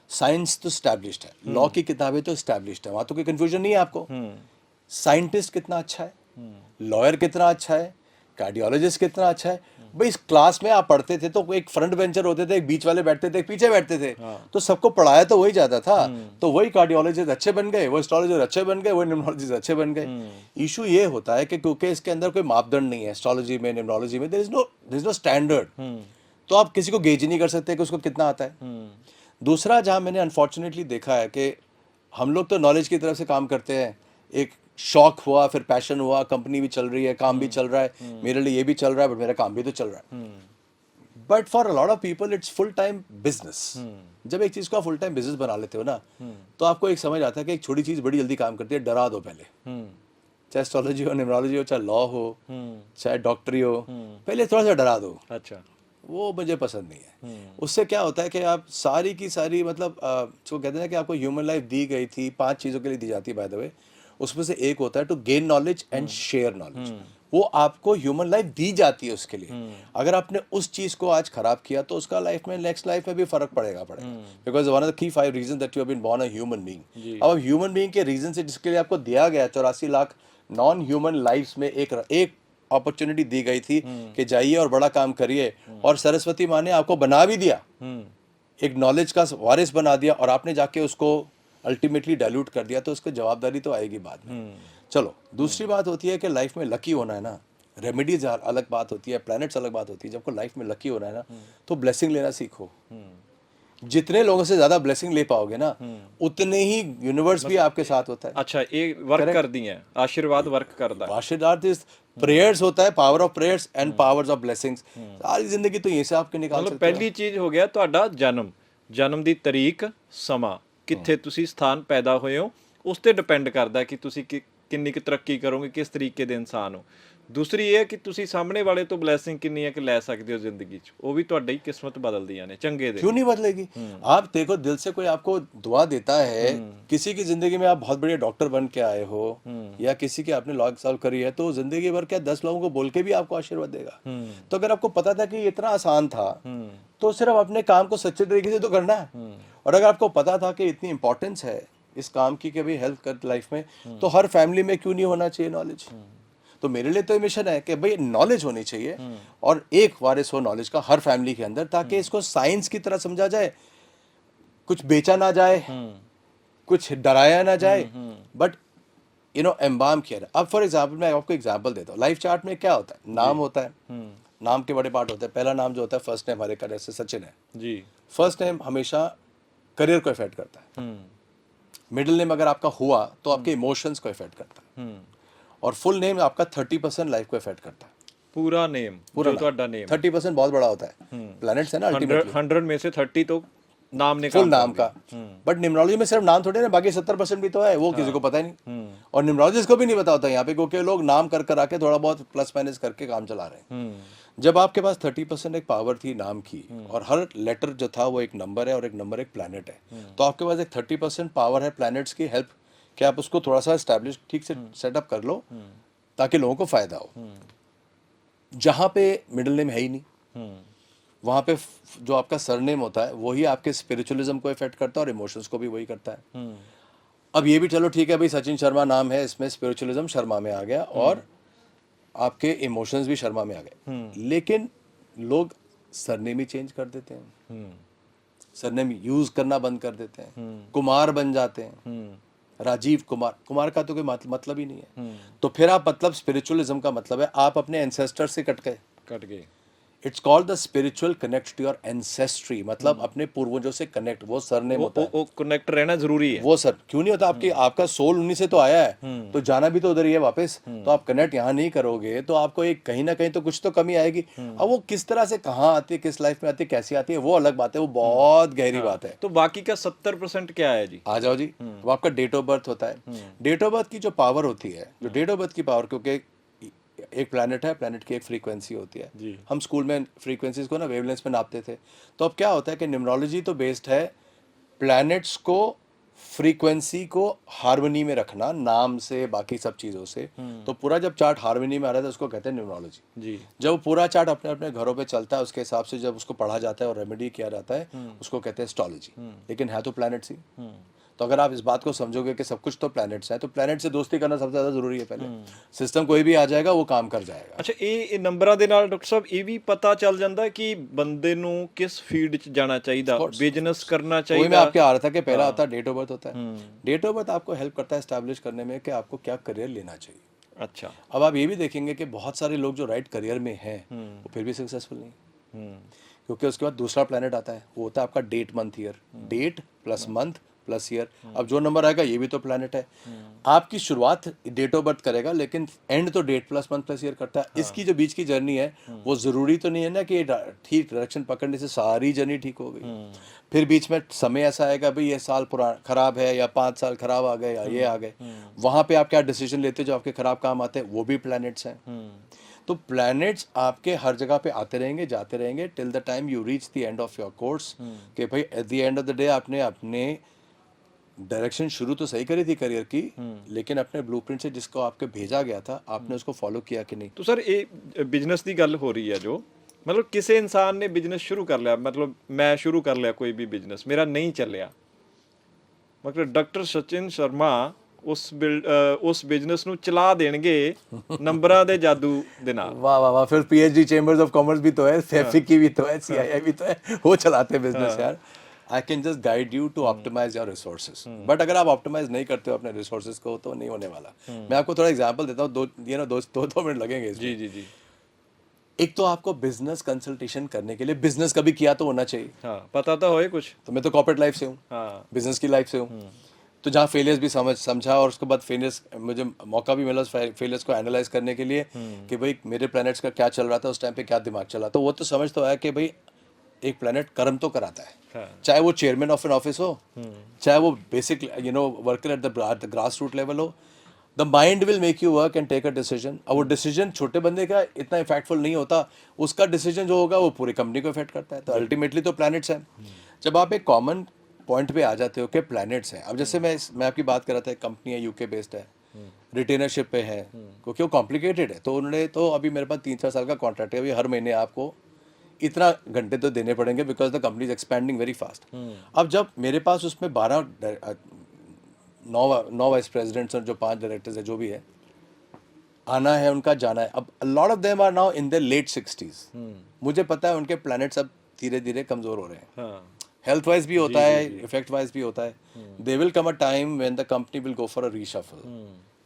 साइंस तो एस्टैब्लिश्ड है, लॉ की किताबें तो एस्टैब्लिश्ड है, वहाँ तो कोई कन्फ्यूजन नहीं है आपको। साइंटिस्ट कितना अच्छा है, लॉयर कितना अच्छा है, कार्डियोलॉजिस्ट कितना अच्छा है। भाई इस क्लास में आप पढ़ते थे तो एक फ्रंट बेंचर होते थे, एक बीच वाले बैठते थे, एक पीछे बैठते थे, तो सबको पढ़ाया तो वही जाता था। तो वही कार्डियोलॉजिस्ट अच्छे बन गए, वो एस्ट्रोलॉजर अच्छे बन गए, वो न्यूमरोलॉजिस्ट अच्छे बन गए। इशू ये होता है कि क्योंकि इसके अंदर कोई मापदंड नहीं है, एस्ट्रोलॉजी में, न्यूमरोलॉजी में देयर इज नो स्टैंडर्ड। तो आप किसी को गेज ही नहीं कर सकते कि उसको कितना आता है। दूसरा जहाँ मैंने अनफॉर्चुनेटली देखा है कि हम लोग तो नॉलेज की तरफ से काम करते हैं, एक शौक हुआ, फिर पैशन हुआ, कंपनी भी चल रही है, काम भी चल रहा है, मेरे लिए ये भी चल रहा है, बट मेरा काम भी तो चल रहा है। But for a lot of people it's full time business. जब एक चीज को आप फुल टाइम बिजनेस बना लेते हो ना, तो आपको एक समझ आता है कि एक छोटी चीज बड़ी जल्दी काम करती है, डरा दो पहले। चाहे एस्ट्रोलॉजी हो, न्यूमरोलॉजी हो, चाहे लॉ हो, चाहे डॉक्टरी हो, पहले थोड़ा सा डरा दो। अच्छा, वो मुझे पसंद नहीं है। उससे क्या होता है कि आप सारी की सारी मतलब जो कहते हैं ना कि आपको ह्यूमन लाइफ दी गई थी, 5 चीज़ों के लिए दी जाती है बाय द वे, उसमें से एक होता है to gain knowledge and share knowledge. वो आपको ह्यूमन लाइफ दी जाती है उसके लिए। अगर आपने उस चीज़ को आज खराब किया तो उसका लाइफ में, नेक्स्ट लाइफ में भी फर्क पड़ेगा। Because one of the key 5 reason that you have been born a human being. अब ह्यूमन बीइंग के रीजन से जिसके लिए आपको दिया गया 84 लाख नॉन ह्यूमन लाइफ में एक अपॉर्चुनिटी दी गई थी कि जाइए और बड़ा काम करिए, और सरस्वती माँ ने आपको बना भी दिया, एक नॉलेज का वारिस बना दिया, और आपने जाके उसको अल्टीमेटली डाइल्यूट कर दिया, तो उसकी जवाबदारी तो आएगी बाद में। चलो, दूसरी बात होती है कि लाइफ में लकी होना है ना, रेमेडीज अलग बात होती है, प्लैनेट्स अलग बात होती है। जब को लाइफ में लकी होना है ना, तो ब्लेसिंग लेना सीखो। जितने लोगों से ज्यादा ब्लेसिंग ले पाओगे ना, उतने ही यूनिवर्स भी आपके साथ होता है। अच्छा, ये वर्क कर दी है, आशीर्वाद वर्क करता है। आशीर्वाद इज प्रेयर्स होता है, power of prayers and powers of blessings. सारी जिंदगी तो ये से आपके निकाल ਮਤਲਬ सकते हो। ਪਹਿਲੀ ਚੀਜ਼ ਹੋ ਗਿਆ ਤੁਹਾਡਾ ਜਨਮ ਦੀ ਤਰੀਕ, ਸਮਾਂ, ਕਿੱਥੇ ਤੁਸੀਂ ਸਥਾਨ ਪੈਦਾ ਹੋਏ ਹੋ, ਉਸ ਤੇ ਡਿਪੈਂਡ ਕਰਦਾ ਕਿ ਤੁਸੀਂ ਕਿੰਨੀ ਕੁ ਤਰੱਕੀ ਕਰੋਗੇ, ਕਿਸ ਤਰੀਕੇ ਦੇ ਇਨਸਾਨ ਹੋ। ਦੂਸਰੀ ਇਹ ਹੈ ਕਿ ਤੁਸੀਂ ਸਾਹਮਣੇ ਵਾਲੇ ਤੋਂ ਬਲੇਸਿੰਗ ਕਿੰਨੀ ਹੈ ਕਿ ਲੈ ਸਕਦੇ ਹੋ ਜ਼ਿੰਦਗੀ 'ਚ, ਉਹ ਵੀ ਤੁਹਾਡੀ ਕਿਸਮਤ ਬਦਲਦੀਆਂ ਨੇ ਚੰਗੇ ਦੇ। क्यों नहीं बदलेगी? आप देखो, दिल से कोई आपको दुआ देता है, किसी की जिंदगी में आप बहुत बढ़िया डॉक्टर बन के आए हो, या किसी की आपने लॉ सॉल्व करी है, तो जिंदगी भर क्या 10 लोगों को बोल के भी आपको आशीर्वाद देगा। तो अगर आपको पता था कि ये इतना आसान था, तो सिर्फ अपने काम को सच्चे तरीके से तो करना है। और अगर आपको पता था कि इतनी इंपॉर्टेंस है इस काम की कि भाई हेल्प कर लाइफ में, तो हर फैमिली में क्यों नहीं होना चाहिए नॉलेज? तो मेरे लिए तो ये मिशन है कि भाई नॉलेज होनी चाहिए, और एक वारिस हो नॉलेज का हर फैमिली के अंदर, ताकि इसको साइंस की तरह समझा जाए, कुछ बेचा ना जाए, कुछ डराया ना जाए, बट एम्बाम किया जाए। अब फॉर एग्जाम्पल मैं आपको एग्जाम्पल देता हूँ। लाइफ चार्ट में क्या होता है? नाम होता है, नाम के बड़े पार्ट होते हैं। पहला नाम जो होता है फर्स्ट नेम, हमारे करियर से सचिन है जी। फर्स्ट नेम हमेशा करियर को इफेक्ट करता है। मिडिल नेम अगर आपका हुआ तो आपके इमोशंस को इफेक्ट करता है, और फुल नेम आपका 30% लाइफ को इफेक्ट करता है। पूरा नेम, पूरा जो ਤੁਹਾਡਾ नेम 30% बहुत बड़ा होता है। प्लैनेट्स है ना, अल्टीमेटली 100 में से 30 तो नाम ने फुल नाम का। बट न्यूमरोलॉजी में सिर्फ नाम थोड़े ना, बाकी 70% भी तो है, वो किसी को पता ही नहीं, और न्यूमरोलॉजिस्ट को भी नहीं पता होता यहाँ पे, क्योंकि लोग नाम कर आके थोड़ा बहुत प्लस माइनस करके काम चला रहे हैं। जब आपके पास 30% एक पावर थी नाम की, और हर लेटर जो था वो एक नंबर है, और एक नंबर एक प्लैनेट है, तो आपके पास एक 30% पावर है प्लैनेट्स की हेल्प, कि आप उसको थोड़ा सा एस्टैब्लिश ठीक से सेटअप कर लो, ताकि लोगों को फायदा हो। जहाँ पे मिडिल नेम है ही नहीं, वहाँ पे जो आपका सरनेम होता है वही आपके स्पिरिचुअलिज्म को इफेक्ट करता है, और इमोशंस को भी वही करता है। अब ये भी चलो ठीक है भाई, सचिन शर्मा नाम है, इसमें स्पिरिचुअलिज्म शर्मा में आ गया, और आपके इमोशंस भी शर्मा में आ गए। लेकिन लोग सरनेम ही चेंज कर देते हैं, सरनेम यूज करना बंद कर देते हैं, कुमार बन जाते हैं, राजीव कुमार। कुमार का तो कोई मतलब ही नहीं है। तो फिर आप, मतलब स्पिरिचुअलिज्म का मतलब है आप अपने एंसेस्टर से कट गए। It's called the spiritual connect to your ancestry, मतलब अपने पूर्वजों से कनेक्ट। वो सरनेम होता है, वो कनेक्ट रहना जरूरी है। वो सर क्यों नहीं होता? आपका सोल उन्हीं से तो आया है, तो जाना भी तो उधर ही है वापस। तो आप कनेक्ट यहाँ नहीं करोगे तो आपको एक कहीं ना कहीं तो कुछ तो कमी आएगी। अब वो किस तरह से कहाँ आती है, किस लाइफ में आती है, कैसी आती है, वो अलग बात है, वो बहुत गहरी बात है। तो बाकी का 70% क्या है जी? आ जाओ जी। वो आपका डेट ऑफ बर्थ होता है। डेट ऑफ बर्थ की जो पावर होती है, जो डेट ऑफ बर्थ की पावर, क्योंकि एक प्लैनेट है, प्लैनेट की एक फ्रीक्वेंसी होती है जी। हम स्कूल में फ्रीक्वेंसीज को ना वेवलेंथ में नापते थे। तो अब क्या होता है कि न्यूमरोलॉजी तो बेस्ड है प्लैनेट्स को, फ्रीक्वेंसी को हार्मनी में रखना, नाम से बाकी सब चीज़ों से। तो पूरा जब चार्ट हार्मनी में आ रहा है तो उसको कहते हैं न्यूमरोलॉजी जी। जब वो पूरा चार्ट अपने अपने घरों पे चलता है, उसके हिसाब से जब उसको पढ़ा जाता है और रेमेडी किया जाता है, उसको कहते हैं एस्ट्रोलॉजी। लेकिन है तो प्लैनेट्स ही। तो अगर आप इस बात को समझोगे कि सब कुछ तो प्लैनेट्स हैं, तो प्लैनेट से दोस्ती करना सबसे ज़्यादा ज़रूरी है। पहले सिस्टम कोई भी आ जाएगा वो काम कर जाएगा। ਅੱਛਾ, ਇਹ ਨੰਬਰਾਂ ਦੇ ਨਾਲ ਡਾਕਟਰ ਸਾਹਿਬ ਇਹ ਵੀ ਪਤਾ ਚੱਲ ਜਾਂਦਾ ਕਿ ਬੰਦੇ ਨੂੰ ਕਿਸ ਫੀਲਡ 'ਚ ਜਾਣਾ ਚਾਹੀਦਾ, बिजनेस करना वही मैं चाहिए। आपके आ रहा था कि पहला होता है डेट ऑफ बर्थ होता है। डेट ऑफ बर्थ आपको हेल्प करता है एस्टैब्लिश करने में कि आपको क्या करियर लेना चाहिए। अच्छा। अब आप ये भी देखेंगे कि बहुत सारे लोग जो राइट करियर में हैं वो फिर भी सक्सेसफुल नहीं, क्योंकि उसके बाद दूसरा प्लैनेट आता है, वो होता है आपका date month year, date plus month plus year. अब जो नंबर आएगा ये भी तो प्लैनेट है। आपकी शुरुआत डेट ऑफ बर्थ करेगा, लेकिन एंड तो date plus month plus year करता है। इसकी जो बीच की जर्नी है वो ज़रूरी तो नहीं है ना कि ठीक डायरेक्शन पकड़ने से सारी जर्नी ठीक हो गई। फिर बीच में समय ऐसा आएगा भाई ये साल पुराना खराब है, या 5 साल खराब आ गए, या ये आ गए। वहाँ पे आप क्या डिसीजन लेते हो जो आपके खराब काम आते हैं, वो भी प्लैनेट्स हैं। तो प्लैनेट्स आपके हर जगह पे आते रहेंगे, जाते रहेंगे, till the time you reach the end of your course, कि भाई eight the end of the day आपने अपने डायरेक्शन शुरू तो सही करी थी करियर की, लेकिन अपने ब्लूप्रिंट से जिसको आपके भेजा गया था आपने उसको फॉलो किया कि नहीं। तो सर ਇਹ ਬਿਜ਼ਨਸ ਦੀ ਗੱਲ ਹੋ ਰਹੀ ਹੈ ਜੋ ਮਤਲਬ ਕਿਸੇ ਇਨਸਾਨ ਨੇ ਬਿਜ਼ਨਸ ਸ਼ੁਰੂ ਕਰ ਲਿਆ, ਮਤਲਬ ਮੈਂ ਸ਼ੁਰੂ ਕਰ ਲਿਆ ਕੋਈ ਵੀ ਬਿਜ਼ਨਸ, ਮੇਰਾ ਨਹੀਂ ਚੱਲਿਆ, ਮਤਲਬ ਡਾਕਟਰ ਸਚਿਨ ਸ਼ਰਮਾ ਉਸ ਬਿਜ਼ਨਸ ਨੂੰ ਚਲਾ ਦੇਣਗੇ ਨੰਬਰਾਂ ਦੇ ਜਾਦੂ ਦੇ ਨਾਲ। वाह वाह वाह, फिर पीएचडी चेंबर्स ऑफ कॉमर्स भी तो है, फैफिक की भी तो है, सीआईआई भी तो है, वो चलाते हैं बिजनेस यार। I can just guide you to optimize your resources, but अगर आप ऑप्टिमाइज नहीं करते हो अपने रिसोर्सेज को तो नहीं होने वाला। मैं आपको थोड़ा एग्जांपल देता हूँ, दो मिनट लगेंगे इसमें। जी जी जी। एक तो आपको बिजनेस कंसल्टेशन करने के लिए, बिजनेस कभी किया तो होना चाहिए। हाँ, पता तो होए कुछ। तो मैं तो कॉर्पोरेट लाइफ से हूँ, हाँ, बिजनेस की लाइफ से हूँ, तो जहाँ फेलियर्स भी समझा, और उसके बाद फेलियर्स मुझे मौका भी मिला फेलियर्स को एनालाइज करने के लिए कि भाई मेरे प्लैनेट्स का क्या चल रहा था उस टाइम पे, क्या दिमाग चला। तो वो तो समझ तो आया कि भाई एक प्लैनेट कर्म तो कराता है, हाँ, चाहे वो चेयरमैन ऑफ एन ऑफिस हो, चाहे वो basic worker at the grass root level हो। The mind will make you work and take a decision. और वो डिसीजन छोटे बंदे का इतना इफेक्टफुल नहीं होता, उसका डिसीजन जो होगा वो पूरी कंपनी को इफेक्ट करता है। तो अल्टीमेटली तो प्लैनेट्स हैं। जब आप एक कॉमन पॉइंट पे आ जाते हो कि प्लैनेट्स हैं, अब जैसे मैं आपकी बात कर रहा था, एक कंपनी है यूके बेस्ड है, रिटेनरशिप पे है, क्योंकि वो कॉम्प्लिकेटेड है। तो उन्होंने तो अभी मेरे पास 3-4 साल का कॉन्ट्रैक्ट है, अभी हर महीने आपको इतना घंटे तो देने पड़ेंगे, because the company is expanding very fast. अब जब मेरे पास उसमें 9 वाइस प्रेसिडेंट्स और जो 5 डायरेक्टर्स है, जो भी है, आना है उनका, जाना है। अब lot of them are now in the late 60s। मुझे पता है उनके प्लैनेट्स अब धीरे धीरे कमजोर हो रहे हैं। हाँ, हेल्थ वाइज भी होता है, इफेक्ट वाइज भी होता है। They will come a time when the company will go for a reshuffle,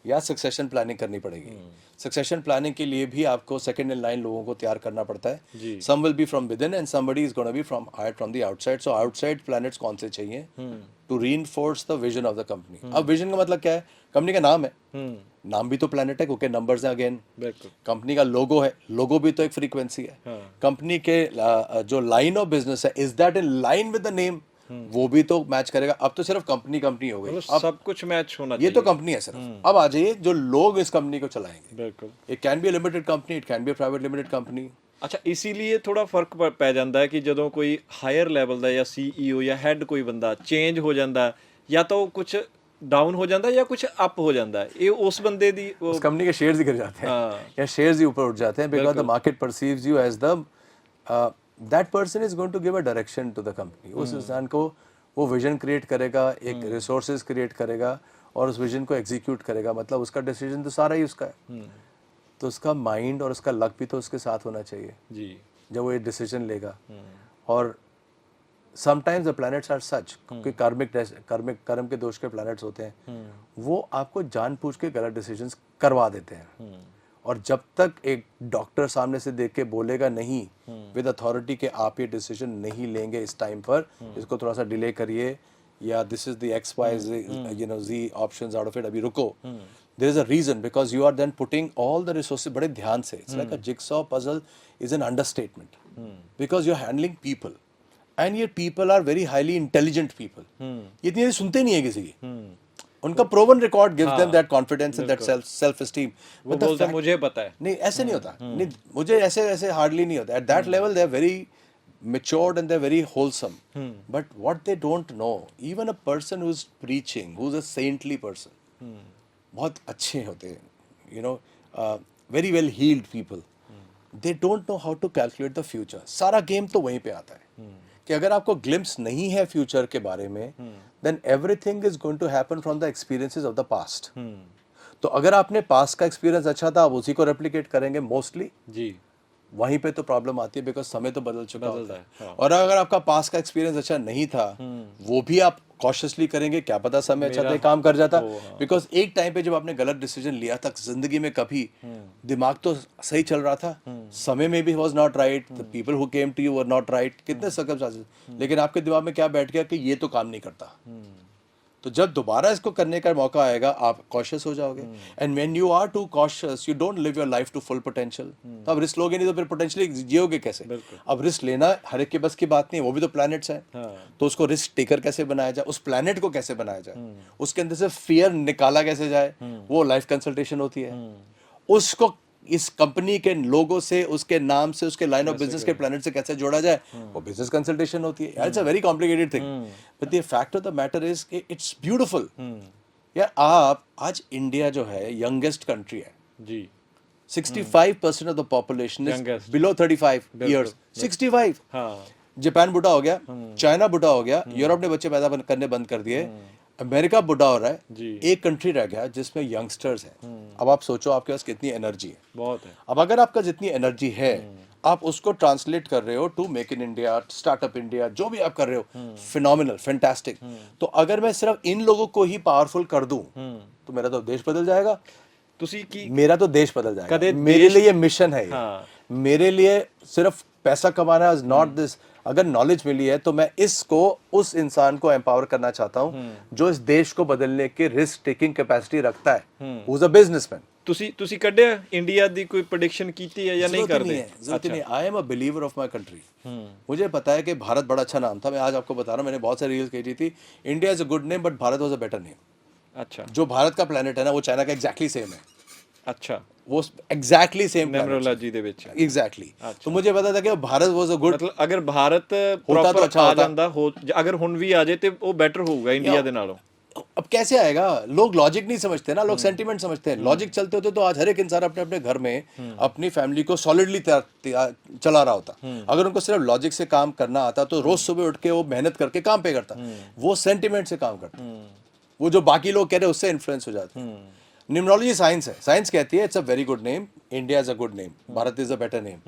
या सक्सेशन प्लानिंग करनी पड़ेगी। सक्सेशन प्लानिंग के लिए भी आपको सेकंड इन लाइन लोगों को तैयार करना पड़ता है। Some will be from with in and somebody is gonna be from the outside. So outside planets कौन से चाहिए to reinforce the vision of the company. अब विजन का मतलब क्या है? कंपनी का नाम है, नाम भी तो प्लैनेट है क्योंकि नंबर्स हैं अगेन। बिल्कुल। कंपनी का लोगो है, लोगो भी तो एक फ्रीक्वेंसी है। कंपनी के जो लाइन ऑफ बिजनेस है, is that in line with the name, वो भी तो मैच करेगा। अब तो सिर्फ कंपनी हो गई, मतलब सब कुछ मैच होना ये चाहिए। तो कंपनी है सिर्फ। अब आ जाइए जो लोग इस कंपनी को चलाएंगे। बिल्कुल। It can be a limited company, it can be a private limited company. ਅੱਛਾ, ਇਸੀलिए ਥੋੜਾ ਫਰਕ ਪੈ ਜਾਂਦਾ ਹੈ ਕਿ ਜਦੋਂ ਕੋਈ ਹਾਇਰ ਲੈਵਲ ਦਾ ਜਾਂ ਸੀਈਓ ਜਾਂ ਹੈੱਡ ਕੋਈ ਬੰਦਾ ਚੇਂਜ ਹੋ ਜਾਂਦਾ ਹੈ, ਜਾਂ ਤਾਂ ਉਹ ਕੁਝ डाउन हो जाता है या कुछ अप हो जाता है, ये उस बंदे दी उस कंपनी के शेयर्स ही गिर जाते हैं, या शेयर्स ही ऊपर उठ जाते हैं, because the market perceives you as the that person is going to give a direction to the company. उस इंसान को वो विजन क्रिएट करेगा, एक रिसोर्सेज क्रिएट करेगा और उस विजन को एग्जीक्यूट करेगा। मतलब उसका डिसीजन तो सारा ही उसका है, तो उसका माइंड और उसका लक भी तो उसके साथ होना चाहिए जी जब वो ये डिसीजन लेगा। और sometimes the planets are such, क्योंकि कर्म के दोष के प्लैनेट्स होते हैं, वो आपको जानबूझ के गलत डिसीजंस करवा देते हैं। और जब तक एक डॉक्टर सामने से देख के बोलेगा नहीं विद अथॉरिटी के आप ये डिसीजन नहीं लेंगे इस टाइम पर, इसको थोड़ा सा डिले करिए, या this is the X Y Z options out of it, अभी रुको, there is a reason, because you are then putting all the resources बड़े ध्यान से। It's like a jigsaw puzzle is an understatement, because you are handling people and ये people are very highly intelligent people. ये इतनी सुनते नहीं है किसी की, उनका proven record gives them that confidence and that self esteem. वो बोलते हैं मुझे पता है, नहीं ऐसे नहीं होता, नहीं मुझे ऐसे हार्डली नहीं होता। At that level they are very matured and they're very wholesome, but what they don't know, even a person who's preaching, who's a saintly person, बहुत अच्छे होते हैं, you know, very well healed people, they don't know how to calculate the future। सारा game तो वहीं पे आता है कि अगर आपको glimpse नहीं है फ्यूचर के बारे में, then everything is going to happen from the experiences of the past। तो अगर आपने पास्ट का एक्सपीरियंस अच्छा था, आप उसी को रेप्लिकेट करेंगे मोस्टली। जी वहीं पे तो प्रॉब्लम आती है, बिकॉज समय तो बदल चुका होता है। हाँ। और अगर आपका पास का एक्सपीरियंस अच्छा नहीं था, वो भी आप कॉशियसली करेंगे, क्या पता समय अच्छा था, काम कर जाता। बिकॉज एक टाइम पे जब आपने गलत डिसीजन लिया था जिंदगी में, कभी दिमाग तो सही चल रहा था, समय में भी was not right, the people who came to you were not right, कितने सर्कमस्टेंसेस, लेकिन आपके दिमाग में क्या बैठ गया कि ये तो काम नहीं करता। तो जब दोबारा इसको करने का मौका आएगा, आप कॉशियस हो जाओगे। And when you are too cautious, you don't live your life to full potential. तो अब रिस्क लोगे नहीं तो फिर पोटेंशियली जियोगे कैसे? अब रिस्क लेना हर एक के बस की बात नहीं है, वो भी तो प्लैनेट्स हैं। तो उसको रिस्क टेकर कैसे बनाया जाए, उस प्लैनेट को कैसे बनाया जाए, उसके अंदर से फियर निकाला कैसे जाए, वो लाइफ कंसल्टेशन होती है। उसको इस कंपनी के लोगों से, उसके नाम से, उसके लाइन ऑफ बिजनेस के प्लैनेट से कैसे जोड़ा जाए, वो बिजनेस कंसल्टेशन होती है। It's a very complicated thing, but the fact of the matter is it's beautiful. यार आप आज, इंडिया जो है यंगेस्ट कंट्री है जी, 65% of the population is Youngest. Below 35 years. 65। हाँ जापान बुढ़ा हो गया, चाइना बुढ़ा हो गया, यूरोप ने बच्चे पैदा करने बंद कर दिए, अमेरिका बुढ़ा हो रहा है, जी। एक कंट्री रह गया जिसमें यंगस्टर्स हैं। अब आप सोचो आपके पास कितनी एनर्जी है। बहुत है। अब अगर आपका जितनी एनर्जी है, आप उसको ट्रांसलेट कर रहे हो to make in India, startup India, जो भी आप कर रहे हो, फिनोमिनल, फैंटास्टिक। तो अगर मैं सिर्फ इन लोगों को ही पावरफुल कर दूं, तो मेरा तो देश बदल जाएगा। ਤੁਸੀਂ ਕੀ मेरा तो देश बदल जाएगा। कदे मेरे लिए ये मिशन है ये। हाँ। मेरे लिए सिर्फ पैसा कमाना इज नॉट दिस। अगर नॉलेज मिली है तो मैं इसको, उस इंसान को एम्पावर करना चाहता हूँ जो इस देश को बदलने की रिस्क टेकिंग कैपेसिटी रखता है, हु इज अ बिजनेसमैन। ਤੁਸੀਂ ਕੱਢਿਆ ਇੰਡੀਆ ਦੀ ਕੋਈ ਪ੍ਰੈडिਕਸ਼ਨ ਕੀਤੀ है या नहीं करते? जरूरत नहीं। आई am a believer of my country. मुझे पता है कि भारत बड़ा अच्छा नाम था। मैं आज आपको बता रहा हूँ, मैंने बहुत सारी रील्स कही थी, India is a good name but Bharat was a better name. अच्छा। जो भारत का प्लेनेट है ना, वो चाइना का एग्जैक्टली सेम है। अच्छा, वो एग्जैक्टली सेम न्यूमरोलॉजी ਦੇ ਵਿੱਚ एग्जैक्टली। तो मुझे पता था कि भारत वाज अ गुड, मतलब अगर भारत तो प्रॉपर अच्छा आ होता। ਜਾਂਦਾ ਹੋ, अगर ਹੁਣ ਵੀ आ जाए तो वो बेटर होगा इंडिया ਦੇ नालों। अब कैसे आएगा? लोग लॉजिक नहीं समझते ना, लोग सेंटीमेंट समझते हैं। लॉजिक चलते होते तो आज हर एक इंसान अपने अपने घर में अपनी फैमिली को सॉलिडली चला रहा होता। अगर उनको सिर्फ लॉजिक से काम करना आता तो रोज सुबह उठ के वो मेहनत करके काम पे करता। वो सेंटीमेंट से काम करता, वो जो बाकी लोग कह रहे हैं उससे इन्फ्लुएंस हो जाते। न्यूमरोलॉजी साइंस है। साइंस कहती है it's a very good name, India is a good name, Bharat is a better name.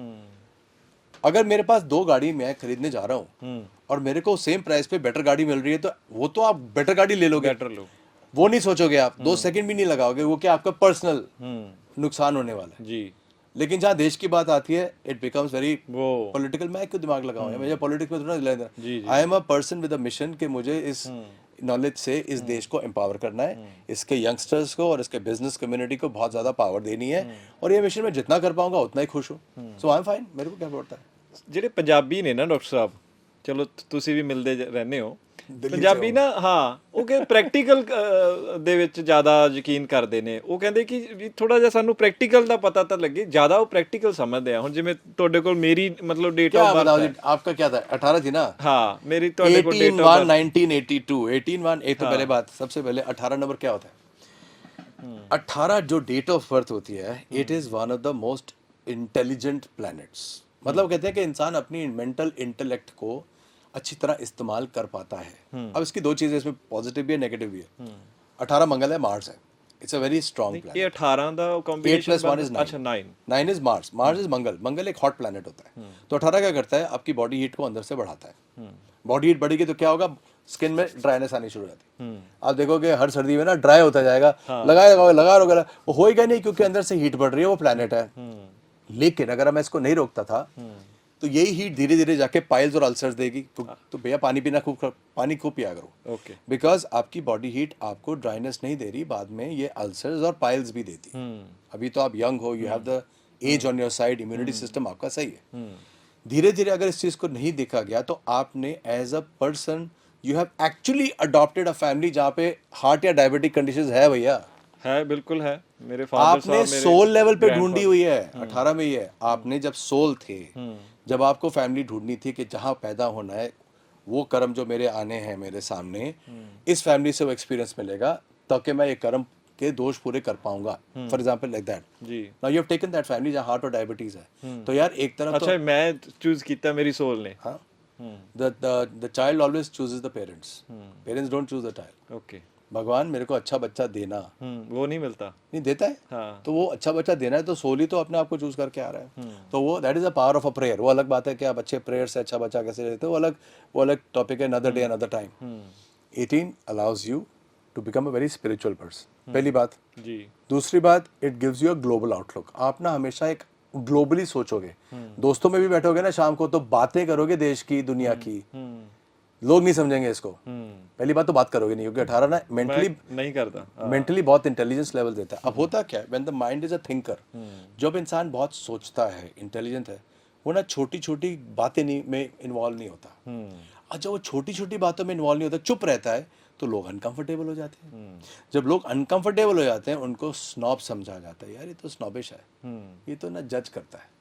अगर मेरे पास 2 गाड़ी मैं खरीदने जा रहा हूँ और मेरे को सेम प्राइस पे बेटर गाड़ी मिल रही है, तो वो तो आप बेटर गाड़ी ले लोगे, बेटर लो। वो नहीं सोचोगे आप, 2 सेकंड भी नहीं लगाओगे, वो क्या आपका पर्सनल नुकसान होने वाला है। जी। लेकिन जहाँ देश की बात आती है, इट बिकम्स वेरी वो पॉलिटिकल। मैं क्यों दिमाग लगाऊं, मुझे पॉलिटिक्स में थोड़ा लेना। जी, I am a person with a mission कि मुझे इस नॉलेज से इस देश को एम्पावर करना है, इसके यंगस्टर्स को और इसके बिजनेस कम्युनिटी को बहुत ज़्यादा पावर देनी है। और ये मिशन में जितना कर पाऊंगा उतना ही खुश हूँ। सो आई एम फाइन, मेरे को क्या पड़ता है। ਜਿਹੜੇ ਪੰਜਾਬੀ ਨੇ ਨਾ ਡਾਕਟਰ ਸਾਹਿਬ, ਚਲੋ ਤੁਸੀਂ ਵੀ ਮਿਲਦੇ ਰਹਿੰਦੇ ਹੋ, ਦਿੱਲੀ ਪੰਜਾਬੀ ਨਾ, ਹਾਂ, ਉਹ ਕਿ ਪ੍ਰੈਕਟੀਕਲ ਦੇ ਵਿੱਚ ਜ਼ਿਆਦਾ ਯਕੀਨ ਕਰਦੇ ਨੇ। ਉਹ ਕਹਿੰਦੇ ਕਿ ਵੀ ਥੋੜਾ ਜਿਹਾ ਸਾਨੂੰ ਪ੍ਰੈਕਟੀਕਲ ਦਾ ਪਤਾ ਤਾਂ ਲੱਗੇ, ਜ਼ਿਆਦਾ ਉਹ ਪ੍ਰੈਕਟੀਕਲ ਸਮਝਦੇ ਆ। ਹੁਣ ਜਿਵੇਂ ਤੁਹਾਡੇ ਕੋਲ ਮੇਰੀ ਮਤਲਬ ਡੇਟ क्या ਆਫ बताओ जी, बर्थ, आपका क्या था? 18 थी ना? हाँ, मेरी ਤੁਹਾਡੇ ਕੋਲ ਡੇਟ 18/1 ਆਫ 1982। 18/1 एक तो पहले बात, सबसे पहले 18 नंबर क्या होता है? 18 जो डेट ऑफ बर्थ होती है, it is one of the most intelligent planets. मतलब कहते हैं कि इंसान अपनी मेंटल इंटेलेक्ट को अच्छी तरह इस्तेमाल कर पाता है। अब इसकी 2 चीजें, इसमें पॉजिटिव भी है, नेगेटिव भी है। 18 मंगल है, मार्स है, इट्स अ वेरी स्ट्रॉन्ग ਇਹ प्लैनेट। 18 the 8 combination + 1 is 9। अच्छा 9। 9 इज मार्स। मार्स इज मंगल। मंगल एक हॉट प्लैनेट होता है। तो 18 क्या करता है? आपकी बॉडी हीट को अंदर से बढ़ाता है। बॉडी हीट बढ़ेगी तो क्या होगा? स्किन में ड्राइनेस आनी शुरू हो जाती है। आप देखोगे हर सर्दी में ना ड्राई होता जाएगा, लगा रहोगे, वो होएगा नहीं, क्योंकि अंदर से हीट बढ़ रही है, वो प्लैनेट है। लेकिन अगर मैं इसको नहीं रोकता था तो यही हीट धीरे धीरे जाके पाइल्स और अल्सर्स देगी। तो भैया पानी पीना पानी खूब पिया करो। ओके। बिकॉज आपकी बॉडी हीट आपको ड्राइनेस नहीं दे रही, बाद में ये अल्सर्स और पाइल्स भी देती है। अभी तो आप यंग हो, you have the edge on your side, immunity system आपका सही है। धीरे धीरे अगर इस चीज़ को नहीं देखा गया तो आपने as a person, you have actually adopted a family जहाँ पे हार्ट या डायबिटिक कंडीशंस है भैया। है, बिल्कुल है। मेरे फादर आपने साहब, मेरे सोल लेवल पे grandfather। ढूंढी हुई है। 18 में ही है। आपने जब सोल थे, जब आपको फैमिली ढूंढनी थी कि जहाँ पैदा होना है, वो कर्म जो मेरे आने हैं मेरे सामने, इस फैमिली से वो एक्सपीरियंस मिलेगा, ताकि मैं ये कर्म के दोष पूरे कर पाऊंगा। For example like that. जी। Now you have taken that family जहाँ हार्ट और डायबिटीज है। तो यार एक तरफ अच्छा, मैं चूज किया मेरी सोल ने। हाँ, the child always chooses the parents. Parents don't choose the child. Okay. भगवान मेरे को अच्छा बच्चा देना, वो नहीं मिलता। नहीं देता है। हाँ। तो वो अच्छा बच्चा देना है तो सोली तो अपने आप को चूज करके आ रहा है। तो वो that is a power of a prayer. वो अलग बात है कि आप अच्छे प्रेयर से अच्छा बच्चा कैसे लेते हो, वो अलग टॉपिक है, another day another time. 18 allows you to become a very spiritual person, पहली बात। जी। दूसरी बात, it gives you a global outlook. आप ना हमेशा एक ग्लोबली सोचोगे। दोस्तों में भी बैठोगे ना शाम को तो बातें करोगे देश की, दुनिया की। लोग नहीं समझेंगे इसको। पहली बात तो बात करोगे नहीं, क्योंकि 18 ना मेंटली नहीं करता। मेंटली बहुत इंटेलिजेंस लेवल देता है। अब होता क्या है, when the mind is a thinker, जब इंसान बहुत सोचता है, इंटेलिजेंट है, वो ना छोटी छोटी बातें नहीं में इन्वॉल्व नहीं होता। और जब वो छोटी छोटी बातों में इन्वॉल्व नहीं होता, चुप रहता है, तो लोग अनकंफर्टेबल हो जाते हैं। जब लोग अनकंफर्टेबल हो जाते हैं, उनको स्नॉब समझा जाता है। यार ये तो स्नॉबिश है, ये तो ना जज करता है।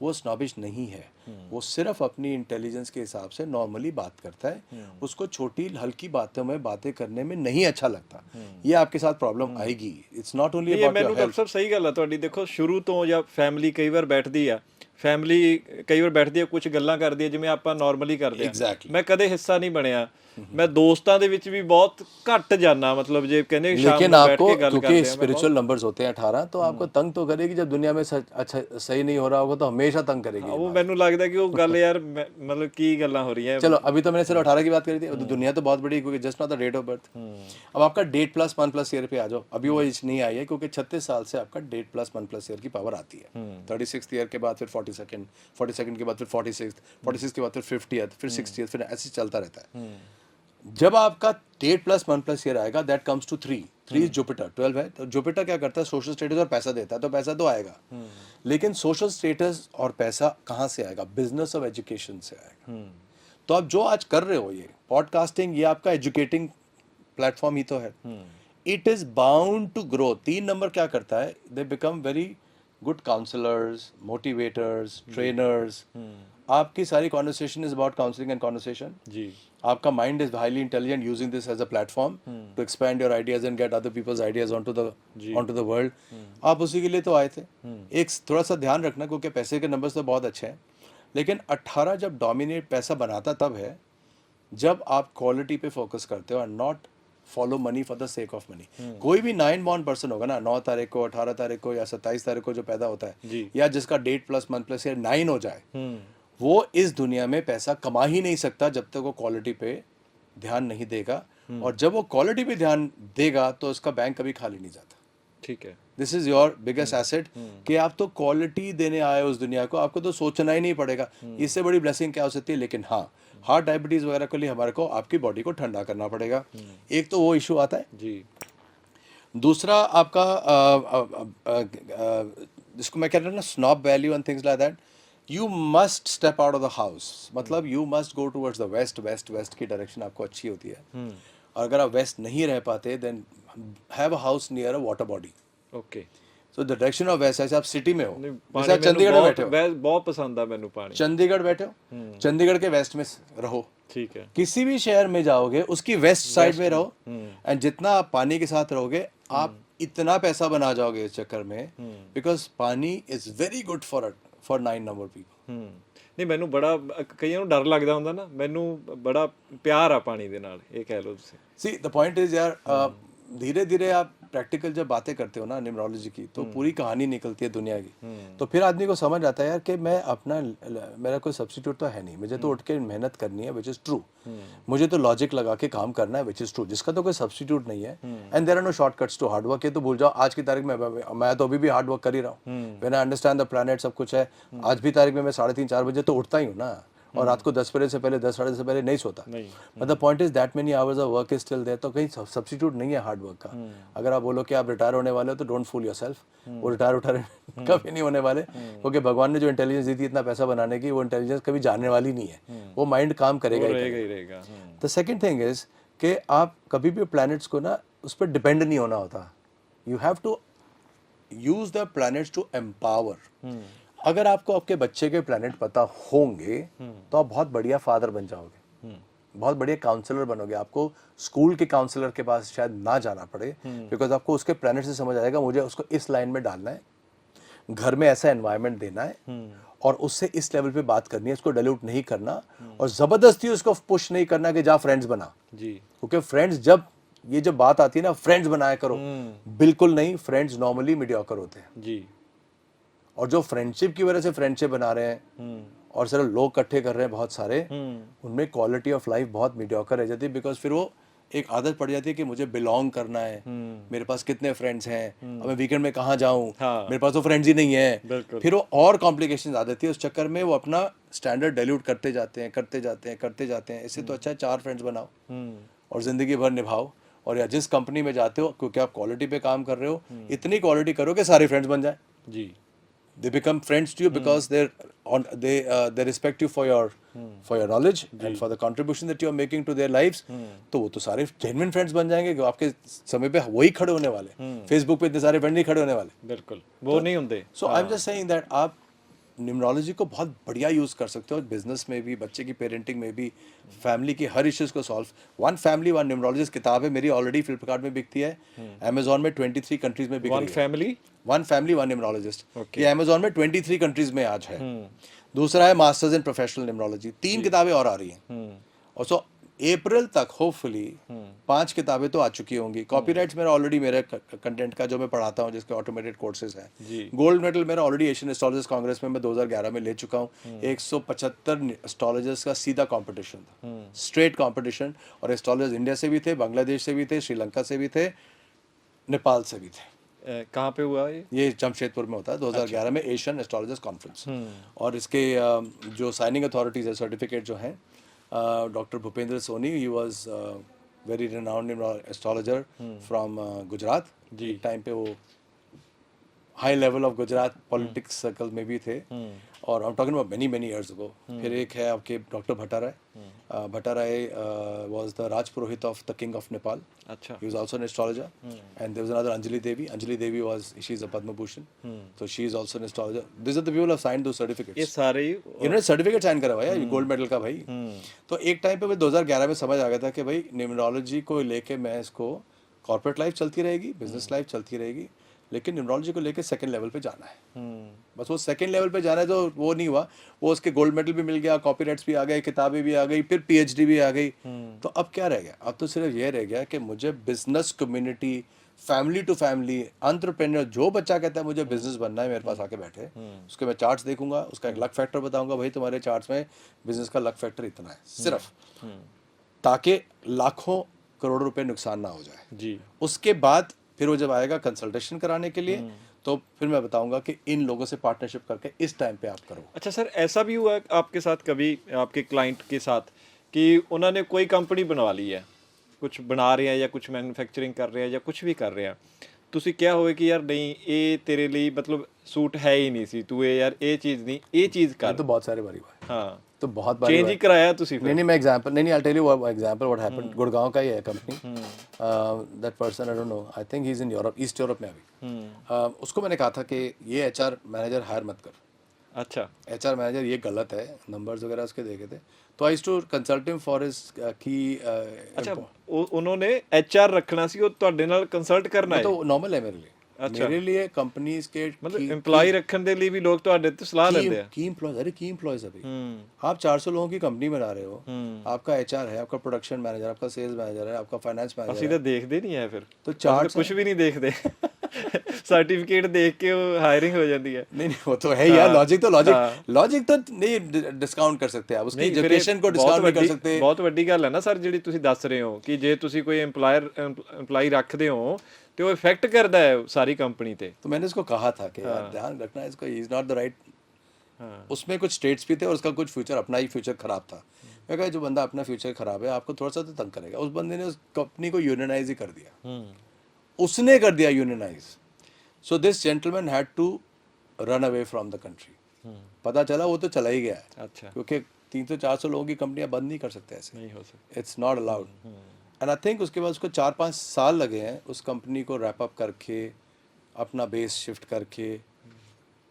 वो स्नॉबिश नहीं है, वो सिर्फ अपनी इंटेलिजेंस के हिसाब से नॉर्मली बात करता है। उसको छोटी हल्की बातों में बातें करने में नहीं अच्छा लगता। ये आपके साथ प्रॉब्लम आएगी। इट्स नॉट ओनली ਇਹ अबाउट ਮੈਨੂੰ योर ਡਾਕਟਰ हेल्थ। ਸਾਹਿਬ ਸਹੀ ਗੱਲ ਆ ਤੁਹਾਡੀ। ਦੇਖੋ ਸ਼ੁਰੂ ਤੋਂ ਜਾਂ ਫੈਮਿਲੀ ਕਈ ਵਾਰ ਬੈਠਦੀ ਆ, ਫੈਮਿਲੀ ਕਈ ਵਾਰ ਬੈਠਦੀ ਆ, ਕੁਝ ਗੱਲਾਂ ਕਰਦੀ ਆ ਜਿਵੇਂ ਆਪਾਂ ਨਾਰਮਲੀ ਕਰਦੇ ਆ। Exactly. ਮੈਂ ਕਦੇ ਹਿੱਸਾ ਨਹੀਂ ਬਣਿਆ। ਮੈਂ ਦੋਸਤਾਂ ਦੇ ਵਿੱਚ ਵੀ ਬਹੁਤ ਘੱਟ ਜਾਣਾ, मतलब ਜੇ ਕਹਿੰਦੇ ਸ਼ਾਮ लेकिन ਨੂੰ बैठ आपको के गल क्योंकि करते हैं, मैं स्पिरिचुअल नंबर्स होते हैं 18, तो आपको तंग तो करेगी। जब दुनिया में अच्छा सही नहीं हो रहा होगा तो हमेशा तंग करेगी। बहुत- वो ਮੈਨੂੰ ਲੱਗਦਾ ਕਿ ਉਹ ਗੱਲ ਯਾਰ मतलब ਕੀ ਗੱਲਾਂ हो रही हैं। चलो अभी तो मैंने सिर्फ 18 की बात करी थी। अब तो दुनिया तो बहुत बड़ी है, क्योंकि just not the date of birth. अब आपका डेट प्लस 1+ ईयर पे आ जाओ। अभी वो एज नहीं आई है, क्योंकि 36 साल से आपका डेट प्लस 1+ ईयर की पावर आती है। 36th ईयर के बाद फिर 42nd के बाद फिर 46 के बाद फिर 50th, फिर 60th, फिर ऐसे चलता रहता है। जब आपका डेट प्लस 1+ ईयर आएगा, that comes to 3 is Jupiter. 12 है, तो जुपिटर क्या करता है, सोशल स्टेटस और पैसा देता है। तो पैसा तो आएगा, लेकिन सोशल स्टेटस और पैसा कहाँ से आएगा? बिजनेस और एजुकेशन से आएगा। तो आप जो आज कर रहे हो, ये पॉडकास्टिंग, ये आपका एजुकेटिंग प्लेटफॉर्म ही तो है। It is bound to grow. 3 number क्या करता है, they become very good counsellors, motivators, trainers. आपकी सारी conversation is about counselling and conversation. जी। आपका mind is highly intelligent, using this as a platform to expand your ideas and get other people's ideas on to the world. आप उसी के लिए तो आए थे। एक थोड़ा सा ध्यान रखना, क्योंकि पैसे के नंबर्स तो बहुत अच्छे हैं, लेकिन 18 जब डोमिनेट पैसा बनाता तब है जब आप क्वालिटी पे फोकस करते हो, and not follow money for the sake of money. कोई भी 9 बॉर्न पर्सन होगा ना, 9 तारीख को, 18 तारीख को या 27 तारीख को जो पैदा होता है, या जिसका डेट प्लस 1+ ईयर 9 हो जाए, वो इस दुनिया में पैसा कमा ही नहीं सकता जब तक वो क्वालिटी पे ध्यान नहीं देगा। और जब वो क्वालिटी पे ध्यान देगा तो उसका बैंक कभी खाली नहीं जाता। ठीक है। This is your biggest asset, कि आप तो क्वालिटी देने आए हो उस दुनिया को, आपको तो सोचना ही नहीं पड़ेगा। इससे बड़ी ब्लेसिंग क्या हो सकती है? लेकिन हाँ, हार्ट डायबिटीज वगैरह के लिए हमारे को आपकी बॉडी को ठंडा करना पड़ेगा। एक तो वो इशू आता है जी। दूसरा आपका जिसको मैं कह रहा हूँ ना, snob value and things like that. You must step out of the house. मतलब you must go towards the west. West की डायरेक्शन आपको अच्छी होती है। और अगर आप वेस्ट नहीं रह पाते, then have a house near a water body. Okay. So the direction of west, ऐसे आप सिटी में हो, पानी जैसे आप चंडीगढ़ में बैठे हो, बहुत पसंद है मैंने पानी। चंडीगढ़ बैठे हो, चंडीगढ़ के वेस्ट में रहो। ठीक है। किसी भी शहर में जाओगे उसकी वेस्ट साइड में रहो, एंड जितना आप पानी के साथ रहोगे, आप इतना पैसा बना जाओगे इस चक्कर में, बिकॉज पानी is very good for 9 number people. नहीं, मैनू बड़ा कईयां ਨੂੰ ਡਰ ਲੱਗਦਾ ਹੁੰਦਾ ਨਾ, ਮੈਨੂੰ ਬੜਾ ਪਿਆਰ ਆ ਪਾਣੀ ਦੇ ਨਾਲ, ਇਹ ਕਹਿ ਲਓ ਤੁਸੀਂ। सी द पॉइंट इज यार, धीरे धीरे आप प्रैक्टिकल जब बातें करते हो ना न्यूमरोलॉजी की, तो पूरी कहानी निकलती है दुनिया की। तो फिर आदमी को समझ आता है यार कि मैं अपना, मेरा कोई सब्स्टिट्यूट तो है नहीं, मुझे तो उठ के मेहनत करनी है, विच इज़ ट्रू। मुझे तो लॉजिक लगा के काम करना है, विच इज़ ट्रू, जिसका तो कोई सब्स्टिट्यूट नहीं है। And there are no shortcuts to hard work. ये तो भूल जाओ, आज की तारीख में मैं तो अभी भी हार्ड वर्क कर ही रहा हूँ। When I understand the planet, सब कुछ है, आज भी तारीख में मैं 3:30-4 बजे तो उठता ही हूँ ना, और रात को 10 बजे से पहले, 10 साढ़े 10 से पहले नहीं सोता। But the point is that many hours of work is still there. तो कहीं सब्स्टिट्यूट नहीं है हार्ड वर्क का। अगर आप बोलो कि आप रिटायर होने वाले हो, तो डोंट फूल योरसेल्फ। वो रिटायर कभी नहीं होने वाले, क्योंकि भगवान ने जो इंटेलिजेंस दी थी इतना पैसा बनाने की, वो इंटेलिजेंस कभी जाने वाली नहीं है। वो माइंड काम करेगा ही रहेगा। द सेकेंड थिंग इज कि आप कभी भी प्लैनेट्स को ना, उस पर डिपेंड नहीं होना होता। You have to use the planets to empower. अगर आपको आपके बच्चे के प्लैनेट पता होंगे, तो आप बहुत बढ़िया फादर बन जाओगे, बहुत बढ़िया काउंसलर बनोगे। आपको स्कूल के काउंसलर के पास शायद ना जाना पड़े, बिकॉज आपको उसके प्लैनेट से समझ आएगा मुझे उसको इस लाइन में डालना है, घर में ऐसा एनवायरनमेंट देना है, और उससे इस लेवल पे बात करनी है, उसको डाइल्यूट नहीं करना, और जबरदस्ती उसको पुश नहीं करना कि जा फ्रेंड्स बना। जी। क्योंकि फ्रेंड्स जब ये जब बात आती है ना फ्रेंड्स बनाया करो, बिल्कुल नहीं, फ्रेंड्स नॉर्मली मीडियोकर होते हैं। जी। और जो फ्रेंडशिप की वजह से फ्रेंडशिप बना रहे हैं और सिर्फ लोग इकट्ठे कर रहे हैं बहुत सारे, उनमें क्वालिटी ऑफ लाइफ बहुत मीडियोकर रह जाती है, बिकॉज फिर वो एक आदत पड़ जाती है कि मुझे बिलोंग करना है, मेरे पास कितने फ्रेंड्स हैं, अब मैं वीकेंड में कहाँ जाऊँ, हाँ। मेरे पास तो फ्रेंड्स ही नहीं है, बिल्कुल। फिर वो और कॉम्प्लिकेशन आ जाती है। उस चक्कर में वो अपना स्टैंडर्ड डाइल्यूट करते जाते हैं, करते जाते हैं, करते जाते हैं। इससे तो अच्छा है 4 फ्रेंड्स बनाओ और ज़िंदगी भर निभाओ। और या जिस कंपनी में जाते हो, क्योंकि आप क्वालिटी पे काम कर रहे हो, इतनी क्वालिटी करो कि सारे फ्रेंड्स बन जाए। जी। They become friends to you because they respect you for your knowledge and for the contribution that you are making to their lives. तो वो तो सारे genuine friends बन जाएंगे कि आपके समय पे वही खड़े होने वाले। Facebook पे इतने सारे फ्रेंड नहीं खड़े होने वाले। बिल्कुल, वो नहीं होंगे। So I'm just saying that आप न्यूमरोलॉजी को बहुत बढ़िया यूज़ कर सकते हो, बिजनेस में भी, बच्चे की पेरेंटिंग में भी, फैमिली की हर इश्यूज़ को solve. One family one numerologist किताब है मेरी, ऑलरेडी फ्लिपकार्ट में बिकती है, अमेजोन में 23 कंट्रीज में बिक रही है। वन फैमिली वन न्यूमरोलॉजिस्ट, ये अमेजोन में 23 कंट्रीज में आज है। दूसरा है मास्टर्स इन प्रोफेशनल न्यूमरोलॉजी, 3 किताबें और आ रही हैं। और सो अप्रैल तक होपफुली 5 किताबें तो आ चुकी होंगी। कॉपीराइट्स मेरा ऑलरेडी, मेरे कंटेंट का जो मैं पढ़ाता हूँ, जिसके ऑटोमेटेड कोर्सेज हैं। गोल्ड मेडल मेरा ऑलरेडी एशियन एस्ट्रोलॉजर्स कांग्रेस में मैं 2011 में ले चुका हूँ। 175 एस्ट्रोलॉजर्स का सीधा कंपटीशन था, स्ट्रेट कंपटीशन। और एस्ट्रोलॉजर्स इंडिया से भी थे, बांग्लादेश से भी थे, श्रीलंका से भी थे, नेपाल से भी थे। कहाँ पे हुआ ये जमशेदपुर में होता है 2011 में, एशियन एस्ट्रोलॉजर्स कॉन्फ्रेंस। और इसके जो साइनिंग अथॉरिटीज है, सर्टिफिकेट जो हैं, doctor Bhupendra Soni, he was very renowned astrologer from Gujarat. जी, टाइम पे वो high level of Gujarat politics circle में भी थे। और I am talking about many years ago. फिर एक है आपके doctor Bhattarai. Bhattarai was the raj purohit of the king of Nepal. अच्छा। He was also an astrologer. And there was another Anjali Devi. Anjali Devi was, she is a Padma Bhushan, so she is also an astrologer. These are the people who have signed those certificates. ये सारे इन्होंने certificate sign करवाया gold medal का भाई। तो एक time पे मैं 2011 में समझ आ गया था कि भाई न्यूमरोलॉजी को लेके मैं इसको, कॉर्पोरेट लाइफ चलती रहेगी, बिजनेस लाइफ चलती रहेगी, लेकिन न्यूमरोलॉजी को लेके सेकंड लेवल पे जाना है। बस वो सेकंड लेवल पे जाना है। तो वो नहीं हुआ, वो उसके गोल्ड मेडल भी मिल गया, कॉपीराइट्स भी आ गए, किताबें भी आ गई, फिर पीएचडी भी आ गई। तो अब क्या रह गया? अब तो सिर्फ ये रह गया कि मुझे business community, family to family, entrepreneur, जो बच्चा कहता है मुझे बिजनेस बनना है, मेरे पास आके बैठे, उसके मैं चार्ट्स देखूंगा, उसका एक लक फैक्टर बताऊंगा, भाई तुम्हारे चार्ट्स में बिजनेस का लक फैक्टर इतना है सिर्फ, ताकि लाखों करोड़ों रुपए नुकसान ना हो जाए। जी। उसके बाद फिर वो जब आएगा कंसल्टेशन कराने के लिए, तो फिर मैं बताऊंगा कि इन लोगों से पार्टनरशिप करके इस टाइम पे आप करो। अच्छा सर, ऐसा भी हुआ आपके साथ कभी, आपके क्लाइंट के साथ, कि उन्होंने कोई कंपनी बनवा ली है, कुछ बना रहे हैं या कुछ मैन्युफैक्चरिंग कर रहे हैं या कुछ भी कर रहे हैं, ਤੁਸੀਂ ਕਿਹਾ ਹੋਵੇ ਕਿ ਯਾਰ ਨਹੀਂ ਇਹ ਤੇਰੇ ਲਈ ਮਤਲਬ सूट है ही नहीं सी, तू ये यार ये चीज नहीं, ये चीज कर। तो बहुत सारे बारी हुआ है। हाँ, तो बहुत बारी चेंज ही कराया तुसी। नहीं मैं एग्जांपल नहीं, I tell you example what happened. Gurgaon का ही है company, that person I don't know, I think he is in Europe, East Europe में अभी। उसको मैंने कहा था कि ये एचआर मैनेजर हायर मत कर। अच्छा। एचआर मैनेजर ये गलत है, नंबर्स वगैरह उसके देखे थे, तो I used to consult him for his की। अच्छा, उन्होंने एचआर रखना सी, वो ਤੁਹਾਡੇ ਨਾਲ ਕੰਸਲਟ ਕਰਨਾ ਹੈ। तो नॉर्मल है मेरे लिए। मेरे लिए कंपनीज के मतलब एम्प्लॉय रखने के लिए भी लोग ਤੁਹਾਡੇ ਤੋਂ ਸਲਾਹ लेते हैं। की एम्प्लॉयज, अरे की एम्प्लॉयज अभी आप 400 लोगों की कंपनी बना रहे हो, आपका एचआर है, आपका प्रोडक्शन मैनेजर, आपका सेल्स मैनेजर है, आपका फाइनेंस मैनेजर ਅਸੀਂ ਤਾਂ ਦੇਖਦੇ ਨਹੀਂ ਹੈ ਫਿਰ, तो चार्ट कुछ भी नहीं देखते। सर्टिफिकेट देख के वो हायरिंग हो जाती है। नहीं वो तो है यार, लॉजिक तो लॉजिक तो नहीं डिस्काउंट कर सकते आप, उसकी एजुकेशन को डिस्काउंट नहीं कर सकते। ਬਹੁਤ ਵੱਡੀ ਗੱਲ ਹੈ ਨਾ ਸਰ ਜਿਹੜੀ ਤੁਸੀਂ ਦੱਸ ਰਹੇ ਹੋ, ਕਿ ਜੇ ਤੁਸੀਂ ਕੋਈ एम्प्लॉय रखते हो तो वो इफेक्ट करता है सारी कंपनी पे। तो मैंने इसको कहा था कि यार ध्यान रखना है इसको, he is not the right. उसमें कुछ स्टेट्स भी थे और उसका कुछ फ्यूचर, अपना ही फ्यूचर खराब था। मैं कहा जो बंदा अपना फ्यूचर खराब है, आपको थोड़ा सा तो तंग करेगा। उस बंदे ने उस कंपनी को यूनियनाइज ही कर दिया, उसने कर दिया unionize. So this gentleman had to run away from the country. पता चला वो तो चला ही गया है। अच्छा। क्योंकि 300-400 लोगों की कंपनियां बंद नहीं कर सकते ऐसे, नहीं हो सकता, it's not allowed. And I think उसके बाद उसको 4-5 साल लगे हैं उस कंपनी को रैप अप करके, अपना बेस शिफ्ट करके,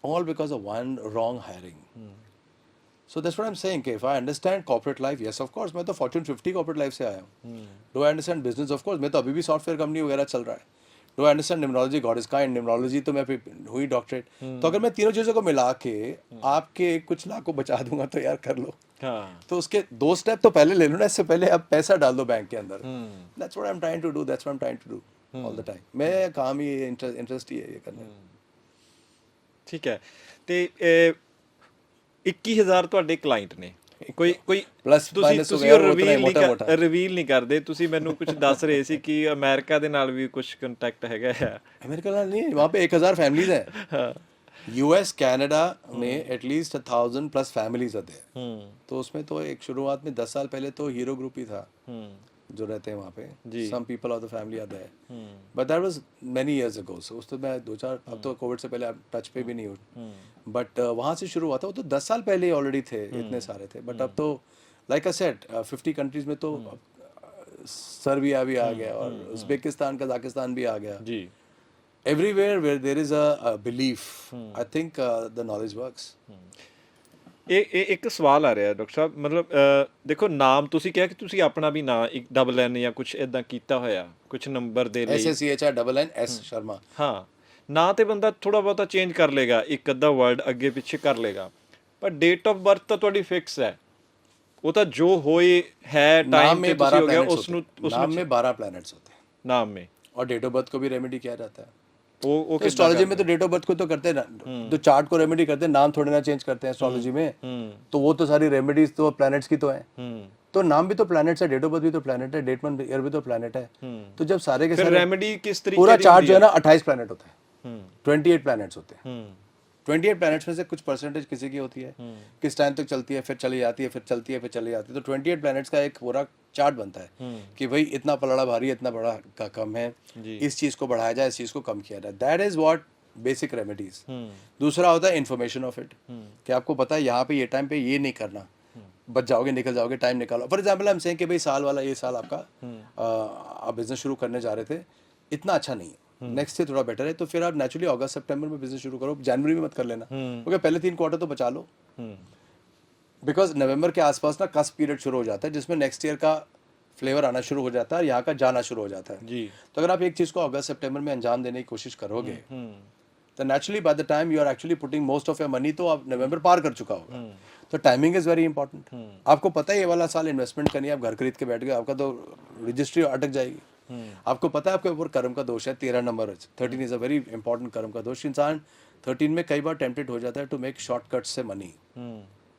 all because of one wrong hiring. So that's what I am saying कि if I understand corporate life, yes of course, मैं तो फॉर्च्यून 50 कॉर्पोरेट लाइफ से आया हूँ। Do I understand business? Of course, मैं तो अभी भी सॉफ्टवेयर कंपनी वगैरह चल रहा है। Do I understand numerology? God is kind, numerology तो मैं हुई डॉक्टरेट। तो अगर मैं तीनों चीज़ों को मिला के आपके कुछ लाख को बचा दूंगा तो यार कर लो। हाँ तो उसके 2 स्टेप तो पहले ले लो ना, इससे पहले आप पैसा डाल दो बैंक के अंदर। That's what I am trying to do, that's what I am trying to do all the time. मैं काम ही इंटरेस्ट ही है ये करने। ਠੀਕ ਹੈ ਤੇ 21000 ਤੁਹਾਡੇ ਕਲਾਇੰਟ ਨੇ, ਕੋਈ ਕੋਈ Plus ਤੁਸੀਂ minus ਹੋ ਤੁਸੀਂ ਗਿਆ, ਉਹ ਉਹ ਉਤਨਾ ਹੀ ਰਿਵੀਲ ਮੋਟਾ-ਮੋਟਾ। ਨਹੀਂ ਰਿਵੀਲ ਨਹੀਂ ਕਰਦੇ, ਤੁਸੀਂ ਮੈਨੂੰ ਕੁਝ ਦੱਸ ਰਹੇ ਸੀ ਕਿ ਅਮਰੀਕਾ ਦੇ ਨਾਲ ਵੀ ਕੁਝ ਕੰਟੈਕਟ ਹੈਗਾ ਆ। अमेरिका का नहीं है, वहाँ पे 1000 फैमिलीज हैं। यूएस कनाडा में एटलीस्ट 1000 प्लस फैमिलीज आते हैं। तो उसमें तो एक शुरुआत में 10 साल पहले तो हीरो ग्रुप ही था जो रहते हैं वहाँ पे। Some people of the family आते हैं, but that was many years ago. So उस तो मैं 2-4, अब तो कोविड से पहले टच पे भी नहीं हूँ, बट वहाँ से शुरू हुआ था। वो तो 10 साल पहले ऑलरेडी थे, इतने सारे थे। बट अब तो लाइक आई सेड 50 कंट्रीज में तो सर्बिया भी आ गया और उज्बेकिस्तान कजाकिस्तान भी आ गया। जी Everywhere where there is a belief, I think the knowledge works. ਇਹ ਇੱਕ ਸਵਾਲ ਆ ਰਿਹਾ ਡਾਕਟਰ ਸਾਹਿਬ, ਮਤਲਬ ਦੇਖੋ ਨਾਮ ਤੁਸੀਂ ਕਿਹਾ ਕਿ ਤੁਸੀਂ ਆਪਣਾ ਵੀ ਨਾਂ ਇੱਕ ਡਬਲ ਐਨ ਜਾਂ ਕੁਝ ਇਦਾਂ ਕੀਤਾ ਹੋਇਆ ਕੁਝ ਨੰਬਰ ਦੇ ਲਈ। SHRNS ਸ਼ਰਮਾ। ਹਾਂ ਨਾਂ ਤੇ ਬੰਦਾ ਥੋੜਾ ਬਹੁਤਾ ਚੇਂਜ ਕਰ ਲੇਗਾ, ਇੱਕ ਅੱਧਾ ਵਰਡ ਅੱਗੇ ਪਿੱਛੇ ਕਰ ਲੇਗਾ, ਪਰ ਡੇਟ ਆਫ ਬਰਥ ਤਾਂ ਤੁਹਾਡੀ ਫਿਕਸ ਹੈ। ਉਹ ਤਾਂ ਜੋ ਹੋਏ ਹੈ टाइम पे ਤੁਸੀਂ ਹੋ ਗਿਆ ਉਸ ਨੂੰ नाम में 12 प्लैनेट्स होते हैं नाम में, और डेट ऑफ बर्थ को भी रेमेडी किया जाता है। वो तो एस्ट्रोलॉजी में तो डेट ऑफ बर्थ को तो करते हैं ना, तो चार्ट को रेमेडी करते हैं, नाम थोड़े ना चेंज करते हैं एस्ट्रोलॉजी में। तो वो तो सारी रेमेडीज तो प्लैनेट्स की तो है। तो नाम भी तो प्लैनेट्स है, डेट ऑफ बर्थ भी तो प्लैनेट है, डेट मंथ ईयर भी तो प्लैनेट है। तो जब सारे के फिर सारे रेमेडी किस तरीके पूरा की चार्ट होती जो है है? ना 28 प्लैनेट होते हैं, 28 प्लैनेट्स होते हैं। 28 प्लैनेट्स में से कुछ परसेंटेज किसी की होती है, किस टाइम तक चलती है, फिर चली जाती है, फिर चलती है, फिर चली जाती है। तो 28 प्लैनेट्स का एक पूरा चार्ट बनता है कि भाई इतना पलड़ा भारी है, इतना बड़ा का कम है, इस चीज को बढ़ाया जाए, इस चीज को कम किया जाए। That is what basic remedies. दूसरा होता है इन्फॉर्मेशन ऑफ इट, कि आपको पता है यहाँ पे ये टाइम पे ये नहीं करना, बच जाओगे, निकल जाओगे, टाइम निकालो। फॉर एग्जाम्पल हम सेइंग कि भाई साल वाला ये साल आपका आप बिजनेस शुरू करने जा रहे थे, इतना अच्छा नहीं है, नेक्स्ट से थोड़ा बेटर है, तो फिर आप नेचुरली अगस्त सितंबर में बिजनेस शुरू करो, जनवरी में मत कर लेना, क्योंकि पहले 3 क्वार्टर तो बचा लो। बिकॉज नवंबर के आसपास ना कस्प पीरियड शुरू हो जाता है, जिसमें नेक्स्ट ईयर का फ्लेवर आना शुरू हो जाता है और यहाँ का जाना शुरू हो जाता है। जी तो अगर आप एक चीज को अगस्त सितंबर में अंजाम देने की कोशिश करोगे, तो naturally by the time you are actually putting most of your money, तो आप नवंबर पार कर चुका होगा। तो टाइमिंग इज वेरी इंपॉर्टेंट। आपको पता है ये वाला साल इन्वेस्टमेंट करनी है, आप घर खरीद के बैठ गए, आपका तो रजिस्ट्री अटक जाएगी। आपको पता है आपके ऊपर कर्म का दोष है, 13 number 13 is a very important कर्म का दोष। इंसान 13 में कई बार टेम्पटेड हो जाता है टू मेक शॉर्टकट से मनी।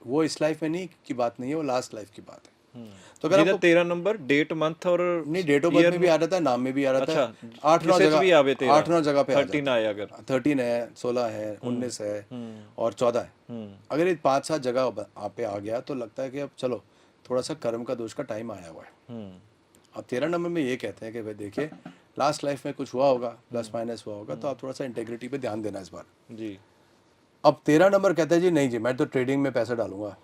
वो इस लाइफ में नहीं की बात नहीं है, वो लास्ट लाइफ की बात है। तो अगर आपको 13 नंबर डेट मंथ और नहीं, डेट ऑफ बर्थ में भी आ जाता है, नाम में भी आ जाता है। अच्छा, 8-9 किसी से भी आवे जगह, तेरह। 8-9 जगह पे आ 13 जाता है। आए अगर 13 है, 16 है, 19 है और 14 है। अगर ये 5-7 जगह आप पे आ गया तो लगता है कि अब चलो थोड़ा सा कर्म का दोष का टाइम आया हुआ है। अब 13 नंबर में ये कहते हैं कि भाई देखिए लास्ट लाइफ में कुछ हुआ होगा, प्लस माइनस हुआ होगा, तो आप थोड़ा सा इंटेग्रिटी पे ध्यान देना इस बार। जी अब 13 नंबर कहता है जी नहीं जी, मैं तो ट्रेडिंग में पैसा डालूंगा,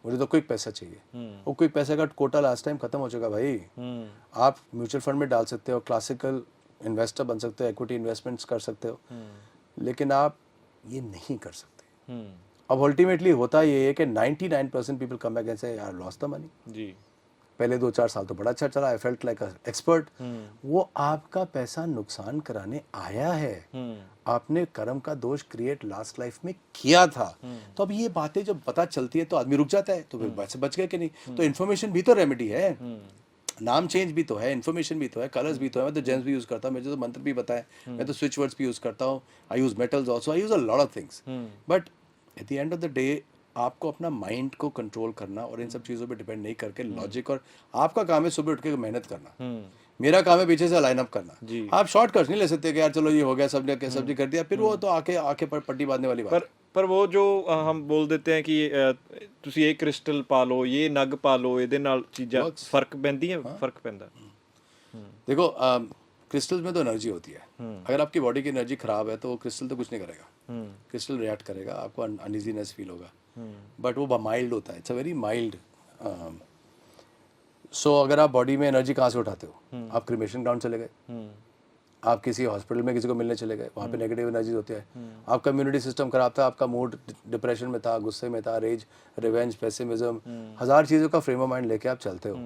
मुझे तो क्विक पैसा चाहिए। वो क्विक पैसे का कोटा लास्ट टाइम खत्म हो चुका भाई। आप म्यूचुअल फंड में डाल सकते हो, क्लासिकल इन्वेस्टर बन सकते हो, इक्विटी इन्वेस्टमेंट्स कर सकते हो, लेकिन आप ये नहीं कर सकते। अब अल्टीमेटली होता ये है कि 99% पीपल कम बैक एंड से यार लॉस्ट द मनी। जी पहले 2-4 साल तो बड़ा अच्छा चला, आई फेल्ट लाइक एक्सपर्ट। वो आपका पैसा नुकसान कराने आया है। आपने कर्म का दोष क्रिएट लास्ट लाइफ में किया था। तो अब ये बातें जब पता चलती है तो आदमी रुक जाता है, तो फिर बच गए कि नहीं। तो इन्फॉर्मेशन भी तो रेमेडी है, नाम चेंज भी तो है, इन्फॉर्मेशन भी तो है, कलर्स भी तो है। मैं तो जेम्स भी यूज करता हूँ, मुझे तो मंत्र भी पता है, मैं तो स्विच वर्ड्स भी यूज करता हूँ, I use metals also, I use a lot of things. But at the end of the day आपको अपना माइंड को कंट्रोल करना और इन सब चीज़ों पे डिपेंड नहीं करके लॉजिक, और आपका काम है सुबह उठ के मेहनत करना, मेरा काम है पीछे से लाइन अप करना। आप शॉर्टकट्स नहीं ले सकते कि यार चलो ये हो गया, सबने सब्जी कर दिया, फिर वो तो आके पट्टी बांधने वाली बात। पर वो जो हम बोल देते हैं कि ਤੁਸੀਂ ਇਹ ਕ੍ਰਿਸਟਲ ਪਾ ਲਓ, ਇਹ ਨਗ ਪਾ ਲਓ, ਇਹਦੇ ਨਾਲ ਚੀਜ਼ਾਂ ਫਰਕ ਪੈਂਦੀਆਂ, ਫਰਕ ਪੈਂਦਾ। देखो क्रिस्टल्स में तो एनर्जी होती है। अगर आपकी बॉडी की एनर्जी खराब है तो क्रिस्टल तो कुछ नहीं करेगा, क्रिस्टल रिएक्ट करेगा, आपको अनइजीनेस फील होगा, बट वो माइल्ड होता है, इट्स अ वेरी माइल्ड। सो अगर आप बॉडी में एनर्जी कहाँ से उठाते हो, आप क्रिमेशन ग्राउंड चले गए, आप किसी हॉस्पिटल में किसी को मिलने चले गए, वहाँ पे नेगेटिव एनर्जी होती है, आपका इम्यूनिटी सिस्टम खराब था, आपका मूड डिप्रेशन में था, गुस्से में था, रेज, रिवेंज, पेसिमिज्म, 1000 चीज़ों का फ्रेम ऑफ माइंड लेके आप चलते हो,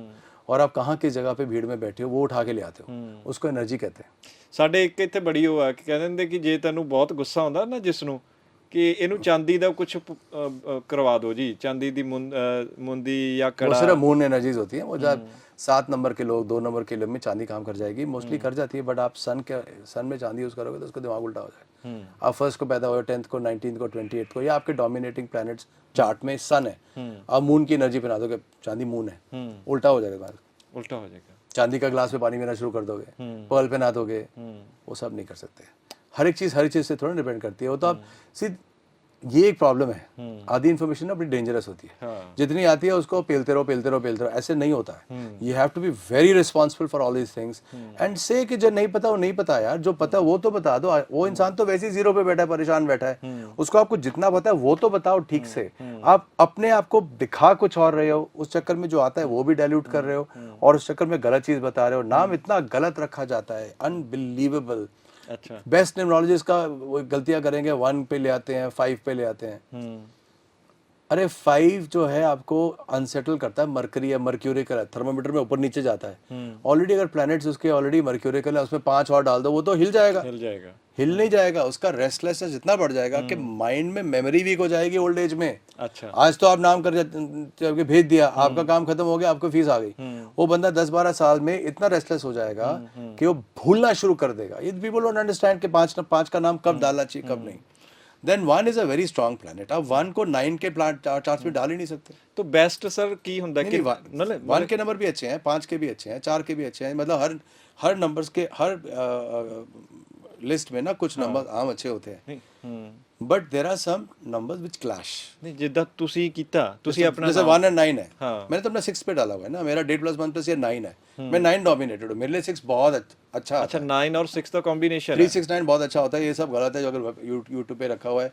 और आप कहाँ किस जगह पे भीड़ में बैठे हो वो उठा के ले आते हो, उसको एनर्जी कहते हैं। ਸਾਡੇ ਇੱਕ ਇੱਥੇ ਬੜੀ ਉਹ ਆ ਕਿ ਕਹਿੰਦੇ ਹੁੰਦੇ ਕਿ ਜੇ ਤੈਨੂੰ ਬਹੁਤ ਗੁੱਸਾ ਆਉਂਦਾ ਨਾ ਜਿਸ ਨੂੰ, ਕਿ ਇਹਨੂੰ ਚਾਂਦੀ ਦਾ ਕੁਝ ਕਰਵਾ ਦਿਓ ਜੀ, ਚਾਂਦੀ ਦੀ ਮੁੰਦੀ ਜਾਂ वो ਕੜਾ। सिर्फ मून एनर्जीज होती है। वो जब 7 नंबर के लोग 2 नंबर के लोग में चांदी काम कर जाएगी, मोस्टली कर जाती है, बट आप सन में चांदी यूज करोगे तो उसका दिमाग उल्टा हो जाएगा। आप फर्स्ट को पैदा हुए, 10th को, 19th को, 28th को, या आपके डोमिनेटिंग प्लैनेट्स चार्ट में सन है, आप मून की एनर्जी बना दोगे, चांदी मून है, उल्टा हो जाएगा दिमाग। ਉਲਟਾ ਹੋ ਜਾਏਗਾ। चांदी का ग्लास में पानी पीना शुरू कर दोगे, पर्ल पे नहा दोगे, वो सब नहीं कर सकते। हर एक चीज से थोड़ा डिपेंड करती है। वो तो आप सीध ये एक प्रॉब्लम है, आधी इन्फॉर्मेशन ना बड़ी डेंजरस होती है। जितनी आती है उसको पेलते रहो, ऐसे नहीं होता है। You have to be very responsible for all these things and से कि जो नहीं पता वो नहीं पता यार, जो पता वो तो बता दो। वो इंसान तो वैसे ही जीरो पे बैठा है, परेशान बैठा है, उसको आपको जितना पता है वो तो बताओ ठीक से। आप अपने आप को दिखा कुछ और रहे हो, उस चक्कर में जो आता है वो भी डाइल्यूट कर रहे हो, और उस चक्कर में गलत चीज बता रहे हो। नाम इतना गलत रखा जाता है, अनबिलीवेबल। अच्छा, बेस्ट न्यूमरोलॉजिस्ट का वो गलतियां करेंगे, 1 पे ले आते हैं, 5 पे ले आते हैं। अरे 5 जो है आपको अनसेटल करता है, मरकरी है, मर्क्यूरिकल है, थर्मोमीटर में ऊपर नीचे जाता है। ऑलरेडी अगर प्लैनेट्स उसके ऑलरेडी मर्क्यूरिकल है, उसमें 5 और डाल दो, वो तो हिल जाएगा, हिल नहीं जाएगा। उसका रेस्टलेसनेस इतना बढ़ जाएगा कि माइंड में मेमोरी वीक हो जाएगी ओल्ड एज में। अच्छा, आज तो आप नाम करके भेज दिया, आपका काम खत्म हो गया, आपको फीस आ गई, वो बंदा 10-12 साल में इतना रेस्टलेस हो जाएगा कि वो भूलना शुरू कर देगा। ये पीपल डोंट अंडरस्टैंड कि 5 का नाम कब डालना चाहिए, कब नहीं। Then 1 is a very strong planet. आप 1 को 9 के चार्ट्स में डाल ही नहीं सकते। तो बेस्ट सर की ਹੁੰਦਾ कि 1 के नंबर भी अच्छे हैं, 5 के भी अच्छे हैं, 4 के भी अच्छे हैं। मतलब हर नंबर्स के हर लिस्ट में ना कुछ नंबर आम अच्छे होते हैं, but there are some numbers which clash. नहीं, जिद्दां तुसी कीता, तुसी अपना जैसे 1 और 9 है, हाँ। मैंने तो अपना 6 पे डाला हुआ है ना, मेरा डेट प्लस 1 प्लस ये 9 है, मैं 9 डोमिनेटेड हूँ, मेरे लिए 6 बहुत अच्छा। अच्छा, 9 और 6 का कॉम्बिनेशन है। 369 बहुत अच्छा होता है। ये सब गलत है जो अगर यूट्यूब पे रखा हुआ है,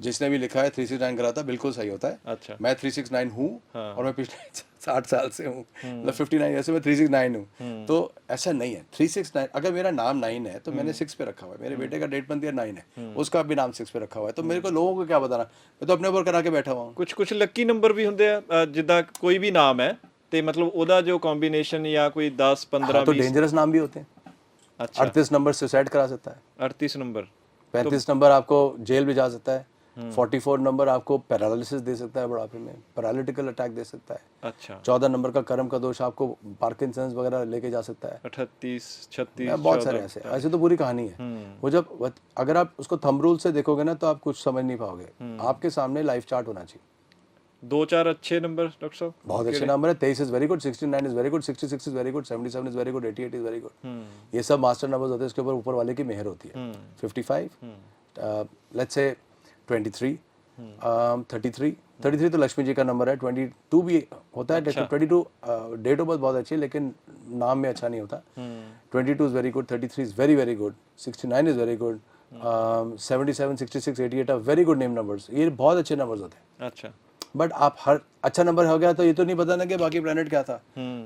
जिसने भी लिखा है 369 गलत है, बिल्कुल सही होता है। अच्छा, मैं 369 हूँ, और मैं पिछले 60 साल से हूँ, मतलब 59 ऐसे मैं 369 हूँ। तो ऐसा नहीं है 369। अगर मेरा नाम 9 है तो मैंने 6 पे रखा हुआ है, मेरे बेटे का डेट मंथ ईयर 9 है, उसका भी नाम 6 पे रखा हुआ है। तो मेरे को लोगों को क्या बताना, मैं तो अपने ऊपर करा के बैठा हुआ हूँ। कुछ ਲੱਕੀ ਨੰਬਰ ਵੀ ਹੁੰਦੇ ਆ, ਜਿੱਦਾਂ ਕੋਈ ਵੀ ਨਾਮ ਹੈ ਤੇ ਮਤਲਬ ਉਹਦਾ ਜੋ ਕੰਬੀਨੇਸ਼ਨ ਜਾਂ ਕੋਈ 10 15 तो 20। डेंजरस नाम भी होते हैं। अच्छा, 38 नंबर सुसाइड करा सकता है, 38 नंबर, 35 नंबर आपको जेल भी जा सकता है, 44 नंबर आपको पैरालिसिस दे सकता है, बुढ़ापे में पैरालिटिकल अटैक दे सकता है। अच्छा, 14 नंबर का कर्म का दोष आपको पार्किंसंस वगैरह लेके जा सकता है। 38 36 बहुत सारे ऐसे तो पूरी कहानी है वो। जब अगर आप उसको थंब रूल से देखोगे ना तो आप कुछ समझ नहीं पाओगे। आपके सामने लाइफ चार्ट होना चाहिए। 2-4 अच्छे नंबर डॉक्टर साहब, बहुत अच्छे नंबर है। 23 is very good, 69 is very good, 66 is very good, 77 is very good, 88 is very good. ये सब मास्टर नंबर्स होते हैं, इसके ऊपर वाले की मेहर होती है। 55, लेट्स से 23, 33 तो लक्ष्मी जी का नंबर है। 22 भी होता है। 22 डेट ऑफ बर्थ बहुत अच्छी है, लेकिन नाम में अच्छा नहीं होता। 22 is very good, 33 is very very good, 69 is very good, 77, 66, 88 are very good name numbers. ये बहुत अच्छे नंबर्स होते हैं। अच्छा, बट आप हर अच्छा नंबर हो गया तो ये तो नहीं पता ना कि बाकी प्लेनेट क्या था।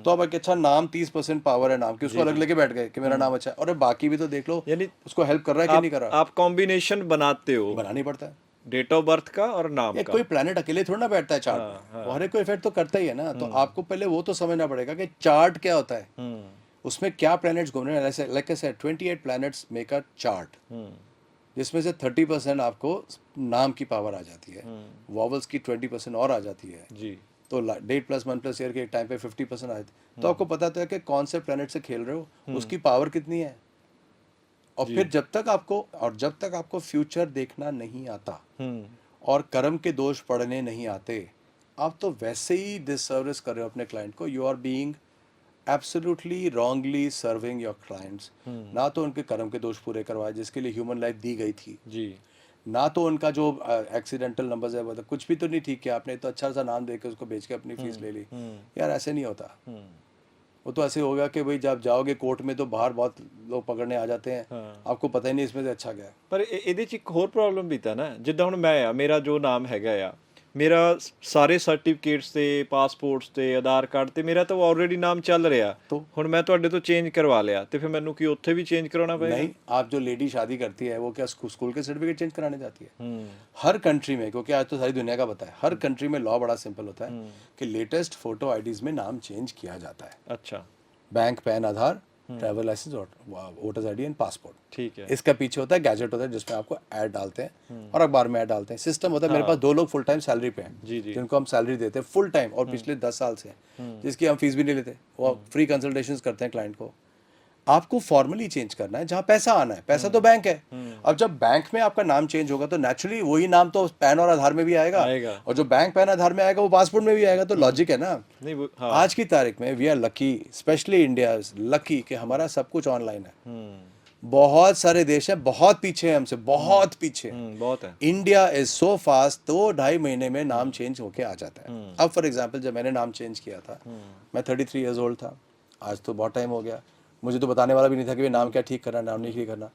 तो अब एक अच्छा नाम, 30% पावर है नाम की, उसको अलग लेके बैठ गए कि मेरा नाम अच्छा है, और बाकी भी तो देख लो, यानी उसको हेल्प कर रहा है कि नहीं कर रहा। आप कॉम्बिनेशन बनाते हो, बनाना ही पड़ता है। डेट ऑफ बर्थ का और नाम का। कोई प्लेनेट अकेले थोड़ा ना बैठता है चार्ट में, वो हर एक को इफेक्ट तो करता ही है ना। तो आपको पहले वो तो समझना पड़ेगा कि चार्ट क्या होता है, उसमें क्या प्लैनेट्स घूम रहे हैं। Like I said 28 planets make a chart, जिसमें से 30% आपको नाम की पावर आ जाती है, वॉवल्स की 20% और आ जाती है जी। तो डेट प्लस 1 प्लस ईयर के एक टाइम पे 50% आए थे। तो आपको पता तो है कि कौन से प्लैनेट से खेल रहे हो, उसकी पावर कितनी है। और फिर जब तक आपको फ्यूचर देखना नहीं आता और कर्म के दोष पढ़ने नहीं आते, आप तो वैसे ही डिससर्विस कर रहे हो अपने क्लाइंट को। You are being absolutely wrongly serving your clients. ना तो उनके कर्म के दोष पूरे करवाए जिसके लिए ह्यूमन लाइफ दी गई थी जी, ना तो उनका जो एक्सीडेंटल नंबर्स है, मतलब कुछ भी तो नहीं ठीक किया आपने, तो अच्छा सा नाम देके उसको बेच के अपनी फीस ले ली। यार ऐसे नहीं होता। वो तो ऐसे होगा कि भाई जब जाओगे कोर्ट में तो बाहर बहुत लोग पकड़ने आ जाते हैं, आपको पता ही नहीं इसमें से अच्छा क्या है। ਪਰ ਇਹਦੇ ਚ ਇੱਕ ਹੋਰ ਪ੍ਰੋਬਲਮ ਵੀ ਤਾਂ ਨਾ, ਜਿੱਦਾਂ ਹੁਣ ਮੈਂ ਆ, ਮੇਰਾ ਜੋ ਨਾਮ ਹੈਗਾ ਆ, ਮੇਰਾ ਸਾਰੇ ਸਰਟੀਫਿਕੇਟਸ ਤੇ ਪਾਸਪੋਰਟਸ ਤੇ ਆਧਾਰ ਕਾਰਡ ਤੇ ਮੇਰਾ ਤਾਂ ਆਲਰੇਡੀ ਨਾਮ ਚੱਲ ਰਿਹਾ। ਹੁਣ ਮੈਂ ਤੁਹਾਡੇ ਤੋਂ ਚੇਂਜ ਕਰਵਾ ਲਿਆ ਤੇ ਫਿਰ ਮੈਨੂੰ ਕੀ ਉੱਥੇ ਵੀ ਚੇंज कराना पड़ेगा? नहीं, आप जो लेडी शादी करती है वो क्या स्कूल के सर्टिफिकेट चेंज कराने जाती है? हर कंट्री में, क्योंकि आज तो सारी दुनिया का पता है, हर कंट्री में लॉ बड़ा सिंपल होता है कि लेटेस्ट फोटो आईडीज में नाम चेंज किया जाता है। अच्छा, बैंक, पैन, आधार ट्रैवल लाइसेंस और वोटर्स आईडी एंड पासपोर्ट। ठीक है। इसका पीछे होता है गैजेट होता है जिसमें आपको ऐड डालते हैं और अखबार में ऐड डालते हैं। सिस्टम होता है मेरे पास 2 लोग फुल टाइम सैलरी पे हैं जी जी। जिनको हम सैलरी देते हैं फुल टाइम और पिछले 10 साल से हैं, जिसकी हम फीस भी नहीं लेते। वो फ्री कंसल्टेशंस करते हैं क्लाइंट को। आपको फॉर्मली चेंज करना है जहाँ पैसा आना है। पैसा तो बैंक है। अब जब बैंक में आपका नाम चेंज होगा तो नेचुरली वही नाम तो पैन और आधार में भी आएगा और जो बैंक पैन आधार में आएगा वो पासपोर्ट में भी आएगा। तो लॉजिक है ना। नहीं वो हाँ। आज की तारीख में we are lucky, especially India is lucky कि हमारा सब कुछ ऑनलाइन है। बहुत सारे देश हैं बहुत पीछे हैं हमसे, बहुत पीछे। बहुत है। इंडिया इज सो फास्ट, तो 2.5 महीने में नाम चेंज होके आ जाता है। अब फॉर एग्जांपल जब मैंने नाम चेंज किया था मैं 33 ईयर्स ओल्ड था। आज तो बहुत टाइम हो गया। मुझे तो बताने वाला भी नहीं था कि नाम क्या ठीक करना, नाम नहीं ठीक करना।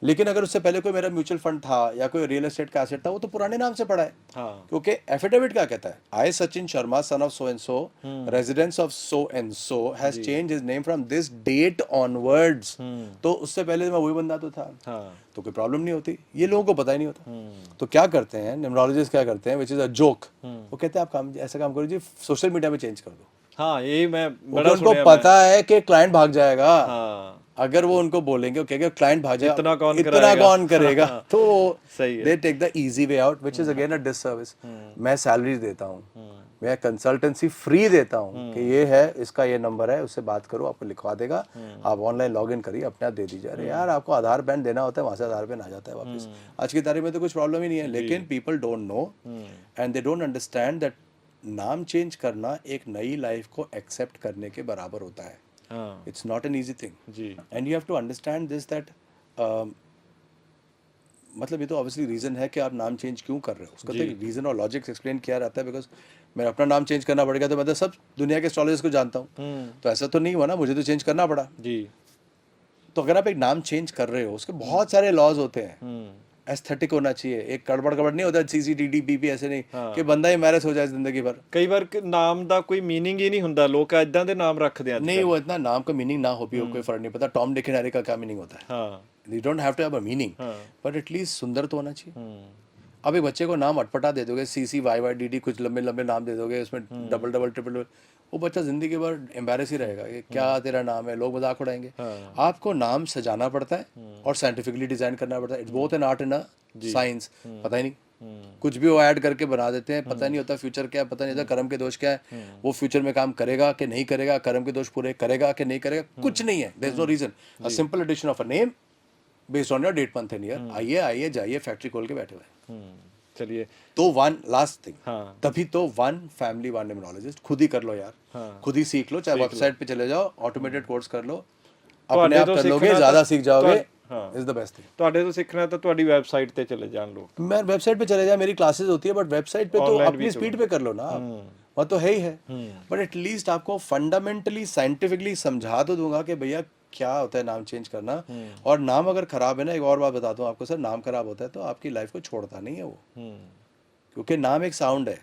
लेकिन अगर उससे पहले कोई मेरा म्यूचुअल फंड था या कोई रियल एस्टेट का एसेट था वो तो पुराने नाम से पड़ा है। हाँ। क्योंकि एफिडेविट क्या कहता है, I Sachin Sharma son of so and so residence of so and so has change his name from this date onwards. तो उससे पहले मैं वही बंदा तो था। हाँ। तो कोई प्रॉब्लम नहीं होती। ये लोगों को पता ही नहीं होता। तो क्या करते हैं न्यूमरोलॉजिस्ट, क्या करते हैं विच इज अ जोक, वो कहते हैं आप काम ऐसा काम करो जी सोशल मीडिया में चेंज कर दो। हाँ यही मैं बड़ा उनको पता है कि क्लाइंट भाग जाएगा। हाँ। अगर वो उनको बोलेंगे वो कहेंगे क्लाइंट भाग जाएगा, इतना कौन करेगा। तो सही है। They take the easy way out which is again a disservice. मैं सैलरी देता हूँ, मैं कंसल्टेंसी फ्री देता हूँ कि ये है, इसका ये नंबर है, उससे बात करो, आपको लिखवा देगा, आप ऑनलाइन लॉग इन करिए, अपने आप दे दीजिए। अरे यार आपको आधार पैन देना होता है, वहां से आधार पैन आ जाता है वापस। आज की तारीख में तो कुछ प्रॉब्लम ही नहीं है। लेकिन people don't know and they don't understand that नाम चेंज करना एक नई लाइफ को एक्सेप्ट करने के बराबर होता है। It's not an easy thing जी। And you have to understand this that मतलब ये तो ऑब्वियसली रीज़न है कि आप नाम चेंज क्यों कर रहे हो, उसका तो एक रीज़न और लॉजिक्स एक्सप्लेन किया रहता है। बिकॉज मैं अपना नाम चेंज करना पड़ गया तो मैं तो सब दुनिया के एस्ट्रोलॉजर्स को जानता हूँ, तो ऐसा तो नहीं हुआ ना, मुझे तो चेंज करना पड़ा जी। तो अगर आप एक नाम चेंज कर रहे हो उसके बहुत सारे लॉज होते हैं। एस्थेटिक होना चाहिए, एक गड़बड़ नहीं होता CCTD BP ऐसे नहीं कि बंदा ही मैरिज हो जाए जिंदगी भर। ਕਈ ਵਾਰ ਨਾਮ ਦਾ ਕੋਈ मीनिंग ਹੀ ਨਹੀਂ ਹੁੰਦਾ, ਲੋਕ ਇਦਾਂ ਦੇ ਨਾਮ ਰੱਖਦੇ ਆ। नहीं वो इतना नाम का मीनिंग ना हो भी हो कोई फर्क नहीं पड़ता। टॉम डिक एंड हैरी का क्या मीनिंग होता है? हाँ। You don't have to have a meaning, but at least सुंदर तो होना चाहिए। अब एक बच्चे को नाम अटपटा दे दोगे CCYYDD कुछ लंबे लंबे नाम दे दोगे, उसमें डबल डबल ट्रिपल, वो बच्चा जिंदगी भर एम्बेरस ही रहेगा कि क्या तेरा नाम है, लोग मजाक उड़ाएंगे। आपको नाम सजाना पड़ता है और साइंटिफिकली डिजाइन करना पड़ता है। It's both an art and a science. पता ही नहीं कुछ भी वो ऐड करके बना देते हैं, पता नहीं होता फ्यूचर क्या है, पता नहीं होता कर्म के दोष क्या है, वो फ्यूचर में काम करेगा कि नहीं करेगा, कर्म के दोष पूरे करेगा कि नहीं करेगा, कुछ नहीं है। There is no reason. A simple addition of a name based on your date month and year. आइए आइए जाइए, फैक्ट्री खोल के बैठे हुए। चलिए तो वन लास्ट थिंग, हाँ। तभी तो वन फैमिली वन न्यूमरोलॉजिस्ट खुद ही कर लो यार। हाँ। खुद ही सीख लो, चाहे वेबसाइट पे चले जाओ, ऑटोमेटेड कोर्स कर लो, ਤੁਹਾਡੇ अपने आप ਤੋਂ कर लोगे, ਸਿੱਖਣਾ ज्यादा ਤਾਂ- सीख जाओगे। हाँ। Is the best thing. ਤੁਹਾਡੇ ਤੋਂ ਸਿੱਖਣਾ ਤਾਂ ਤੁਹਾਡੀ ਵੈਬਸਾਈਟ ਤੇ ਚਲੇ ਜਾਣ ਲੋਕ। मैं वेबसाइट पे चले जाए, मेरी क्लासेस होती है, बट वेबसाइट पे तो Online अपनी भी तो स्पीड पे कर लो ना आप, वह तो है ही है। बट एटलीस्ट आपको फंडामेंटली साइंटिफिकली समझा तो दूंगा कि भैया क्या होता है नाम चेंज करना। और नाम अगर खराब है ना, एक और बात बता दूं आपको सर, नाम खराब होता है तो आपकी लाइफ को छोड़ता नहीं है वो, क्योंकि नाम एक साउंड है,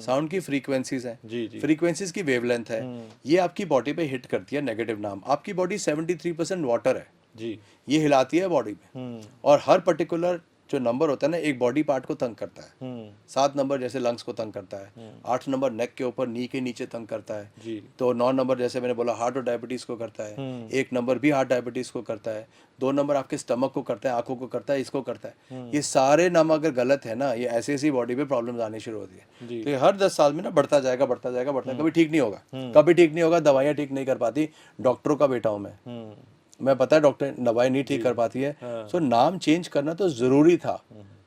साउंड की फ्रीक्वेंसीज है, जी जी। फ्रीक्वेंसीज की वेवलेंथ है, ये आपकी बॉडी पे हिट करती है नेगेटिव नाम। आपकी बॉडी 73% वाटर है जी। ये हिलाती है बॉडी में, और हर पर्टिकुलर जो नंबर होता है ना, एक बॉडी पार्ट को तंग करता है। 7 नंबर जैसे लंग्स को तंग करता है, 8 नंबर नेक के ऊपर नी के नीचे तंग करता है जी। तो 9 नंबर जैसे मैंने बोला हार्ट और डायबिटीज को करता है, 1 नंबर भी हार्ट डायबिटीज को करता है, 2 नंबर आपके स्टमक को करता है, आंखों को करता है, इसको करता है। ये सारे नाम अगर गलत है ना, ये ऐसी ऐसी बॉडी पे प्रॉब्लम्स आनी शुरू होती है। तो ये हर 10 साल में ना बढ़ता जाएगा बढ़ता जाएगा बढ़ता, कभी ठीक नहीं होगा, कभी ठीक नहीं होगा। दवाइयाँ ठीक नहीं कर पाती, डॉक्टरों का बेटा हूँ मैं पता है डॉक्टर दवाई नहीं ठीक कर पाती है। सो नाम चेंज करना तो जरूरी था,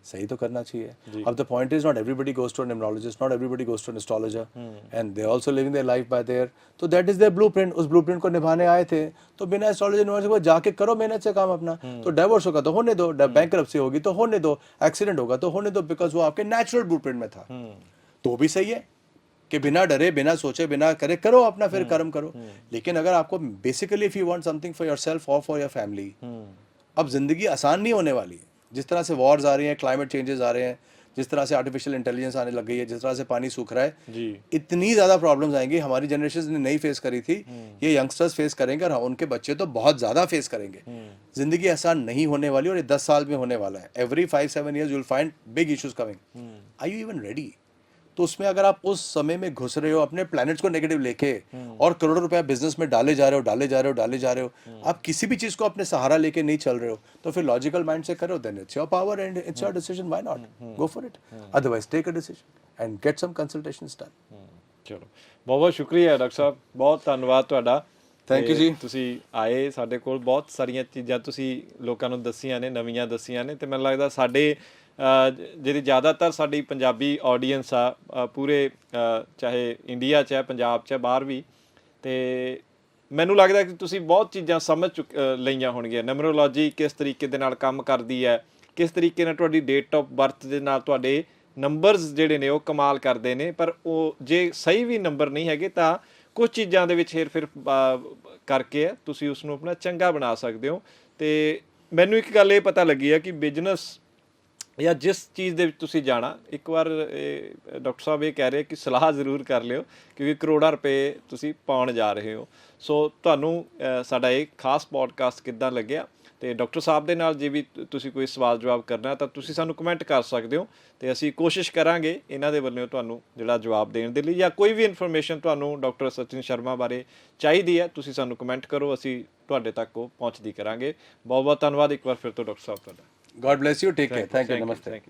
सही तो करना चाहिए। अब the point is not everybody goes to an numerologist, not everybody goes to an astrologer, and they also living their life by their. तो दैट इज देयर ब्लूप्रिंट। उस ब्लूप्रिंट को निभाने आए थे, तो बिना एस्ट्रोलॉजी न्यूमरोलॉजी को जाके करो मेहनत से काम अपना। तो डाइवोर्स होगा तो होने दो, बैंकरप्सी होगी तो होने दो, एक्सीडेंट होगा तो होने दो, बिकॉज वो आपके नेचुरल ब्लूप्रिंट में था। तो भी सही है कि बिना डरे, बिना सोचे, बिना करे करो अपना, फिर कर्म करो। लेकिन अगर आपको basically if you want something for yourself और फॉर योर फैमिली, अब जिंदगी आसान नहीं होने वाली। जिस तरह से वॉर्स आ रही हैं, क्लाइमेट चेंजेस आ रहे हैं, जिस तरह से आर्टिफिशियल इंटेलिजेंस आने लग गई है, जिस तरह से पानी सूख रहा है जी, इतनी ज़्यादा प्रॉब्लम्स आएंगी। हमारी जनरेशन ने नहीं फेस करी थी, ये यंगस्टर्स फेस करेंगे, और उनके बच्चे तो बहुत ज़्यादा फेस करेंगे। जिंदगी आसान नहीं होने वाली, और ये 10 साल में होने वाला है। Every 5-7 years you will find big issues coming. Are you even ready? तो उसमें अगर आप उस समय में घुस रहे हो अपने प्लैनेट्स को नेगेटिव लेके और करोड़ों रुपया बिजनेस में डाले जा रहे हो, आप किसी भी चीज को अपने सहारा लेके नहीं चल रहे हो, तो फिर लॉजिकल माइंड से करो, then it's your power and it's your decision, why not go for it, otherwise take a decision and get some consultations done. ਚਲੋ ਬਹੁਤ ਬਹੁਤ ਸ਼ੁਕਰੀਆ ਡਾਕਟਰ ਸਾਹਿਬ, ਬਹੁਤ ਧੰਨਵਾਦ ਤੁਹਾਡਾ। Thank you ਜੀ। ਤੁਸੀਂ ਆਏ ਸਾਡੇ ਕੋਲ, ਬਹੁਤ ਸਾਰੀਆਂ ਚੀਜ਼ਾਂ ਤੁਸੀਂ ਲੋਕਾਂ ਨੂੰ ਦੱਸੀਆਂ ਨੇ, ਨਵੀਆਂ ਦੱਸੀਆਂ ਨੇ, ਤੇ ਮੈਨੂੰ ਲੱਗਦਾ ਸਾਡੇ ਜਿਹੜੀ ਜ਼ਿਆਦਾਤਰ ਸਾਡੀ ਪੰਜਾਬੀ ਆਡੀਅנס ਆ ਪੂਰੇ ਚਾਹੇ ਇੰਡੀਆ 'ਚ ਹੈ, ਪੰਜਾਬ 'ਚ ਹੈ, ਬਾਹਰ ਵੀ, ਤੇ ਮੈਨੂੰ ਲੱਗਦਾ ਕਿ ਤੁਸੀਂ ਬਹੁਤ ਚੀਜ਼ਾਂ ਸਮਝ ਲਈਆਂ ਹੋਣਗੀਆਂ। ਨਿਊਮਰੋਲੋਜੀ ਕਿਸ ਤਰੀਕੇ ਦੇ ਨਾਲ ਕੰਮ ਕਰਦੀ ਹੈ, ਕਿਸ ਤਰੀਕੇ ਨਾਲ ਤੁਹਾਡੀ ਡੇਟ ਆਫ ਬਰਥ ਦੇ ਨਾਲ ਤੁਹਾਡੇ ਨੰਬਰਸ ਜਿਹੜੇ ਨੇ ਉਹ ਕਮਾਲ ਕਰਦੇ ਨੇ, ਪਰ ਉਹ ਜੇ ਸਹੀ ਵੀ ਨੰਬਰ ਨਹੀਂ ਹੈਗੇ ਤਾਂ ਕੁਝ ਚੀਜ਼ਾਂ ਦੇ ਵਿੱਚ ਹੇਰ ਫੇਰ ਕਰਕੇ ਤੁਸੀਂ ਉਸ ਨੂੰ ਆਪਣਾ ਚੰਗਾ ਬਣਾ ਸਕਦੇ ਹੋ। ਤੇ ਮੈਨੂੰ ਇੱਕ ਗੱਲ ਇਹ ਪਤਾ ਲੱਗੀ ਹੈ ਕਿ ਬਿਜ਼ਨਸ ਜਾਂ ਜਿਸ ਚੀਜ਼ ਦੇ ਵਿੱਚ ਤੁਸੀਂ ਜਾਣਾ, ਇੱਕ ਵਾਰ ਡਾਕਟਰ ਸਾਹਿਬ ਇਹ ਕਹਿ ਰਹੇ ਕਿ ਸਲਾਹ ਜ਼ਰੂਰ ਕਰ ਲਿਓ, ਕਿਉਂਕਿ ਕਰੋੜਾਂ ਰੁਪਏ ਤੁਸੀਂ ਪਾਉਣ ਜਾ ਰਹੇ ਹੋ। ਸੋ ਤੁਹਾਨੂੰ ਸਾਡਾ ਇਹ ਖਾਸ ਪੋਡਕਾਸਟ ਕਿੱਦਾਂ ਲੱਗਿਆ, ਤੇ ਡਾਕਟਰ ਸਾਹਿਬ ਦੇ ਨਾਲ ਜੇ ਵੀ ਤੁਸੀਂ ਕੋਈ ਸਵਾਲ ਜਵਾਬ ਕਰਨਾ ਤਾਂ ਤੁਸੀਂ ਸਾਨੂੰ ਕਮੈਂਟ ਕਰ ਸਕਦੇ ਹੋ, ਤੇ ਅਸੀਂ ਕੋਸ਼ਿਸ਼ ਕਰਾਂਗੇ ਇਹਨਾਂ ਦੇ ਵੱਲੋਂ ਤੁਹਾਨੂੰ ਜਿਹੜਾ ਜਵਾਬ ਦੇਣ ਦੇ ਲਈ, ਜਾਂ ਕੋਈ ਵੀ ਇਨਫੋਰਮੇਸ਼ਨ ਤੁਹਾਨੂੰ ਡਾਕਟਰ ਸਚਿਨ ਸ਼ਰਮਾ ਬਾਰੇ ਚਾਹੀਦੀ ਹੈ ਤੁਸੀਂ ਸਾਨੂੰ ਕਮੈਂਟ ਕਰੋ, ਅਸੀਂ ਤੁਹਾਡੇ ਤੱਕ ਉਹ ਪਹੁੰਚਦੀ ਕਰਾਂਗੇ। ਬਹੁਤ ਬਹੁਤ ਧੰਨਵਾਦ ਇੱਕ ਵਾਰ ਫਿਰ ਤੋਂ ਡਾਕਟਰ ਸਾਹਿਬ ਤੁਹਾਡਾ। God bless you. Take care. Thank you. Namaste. Thank you.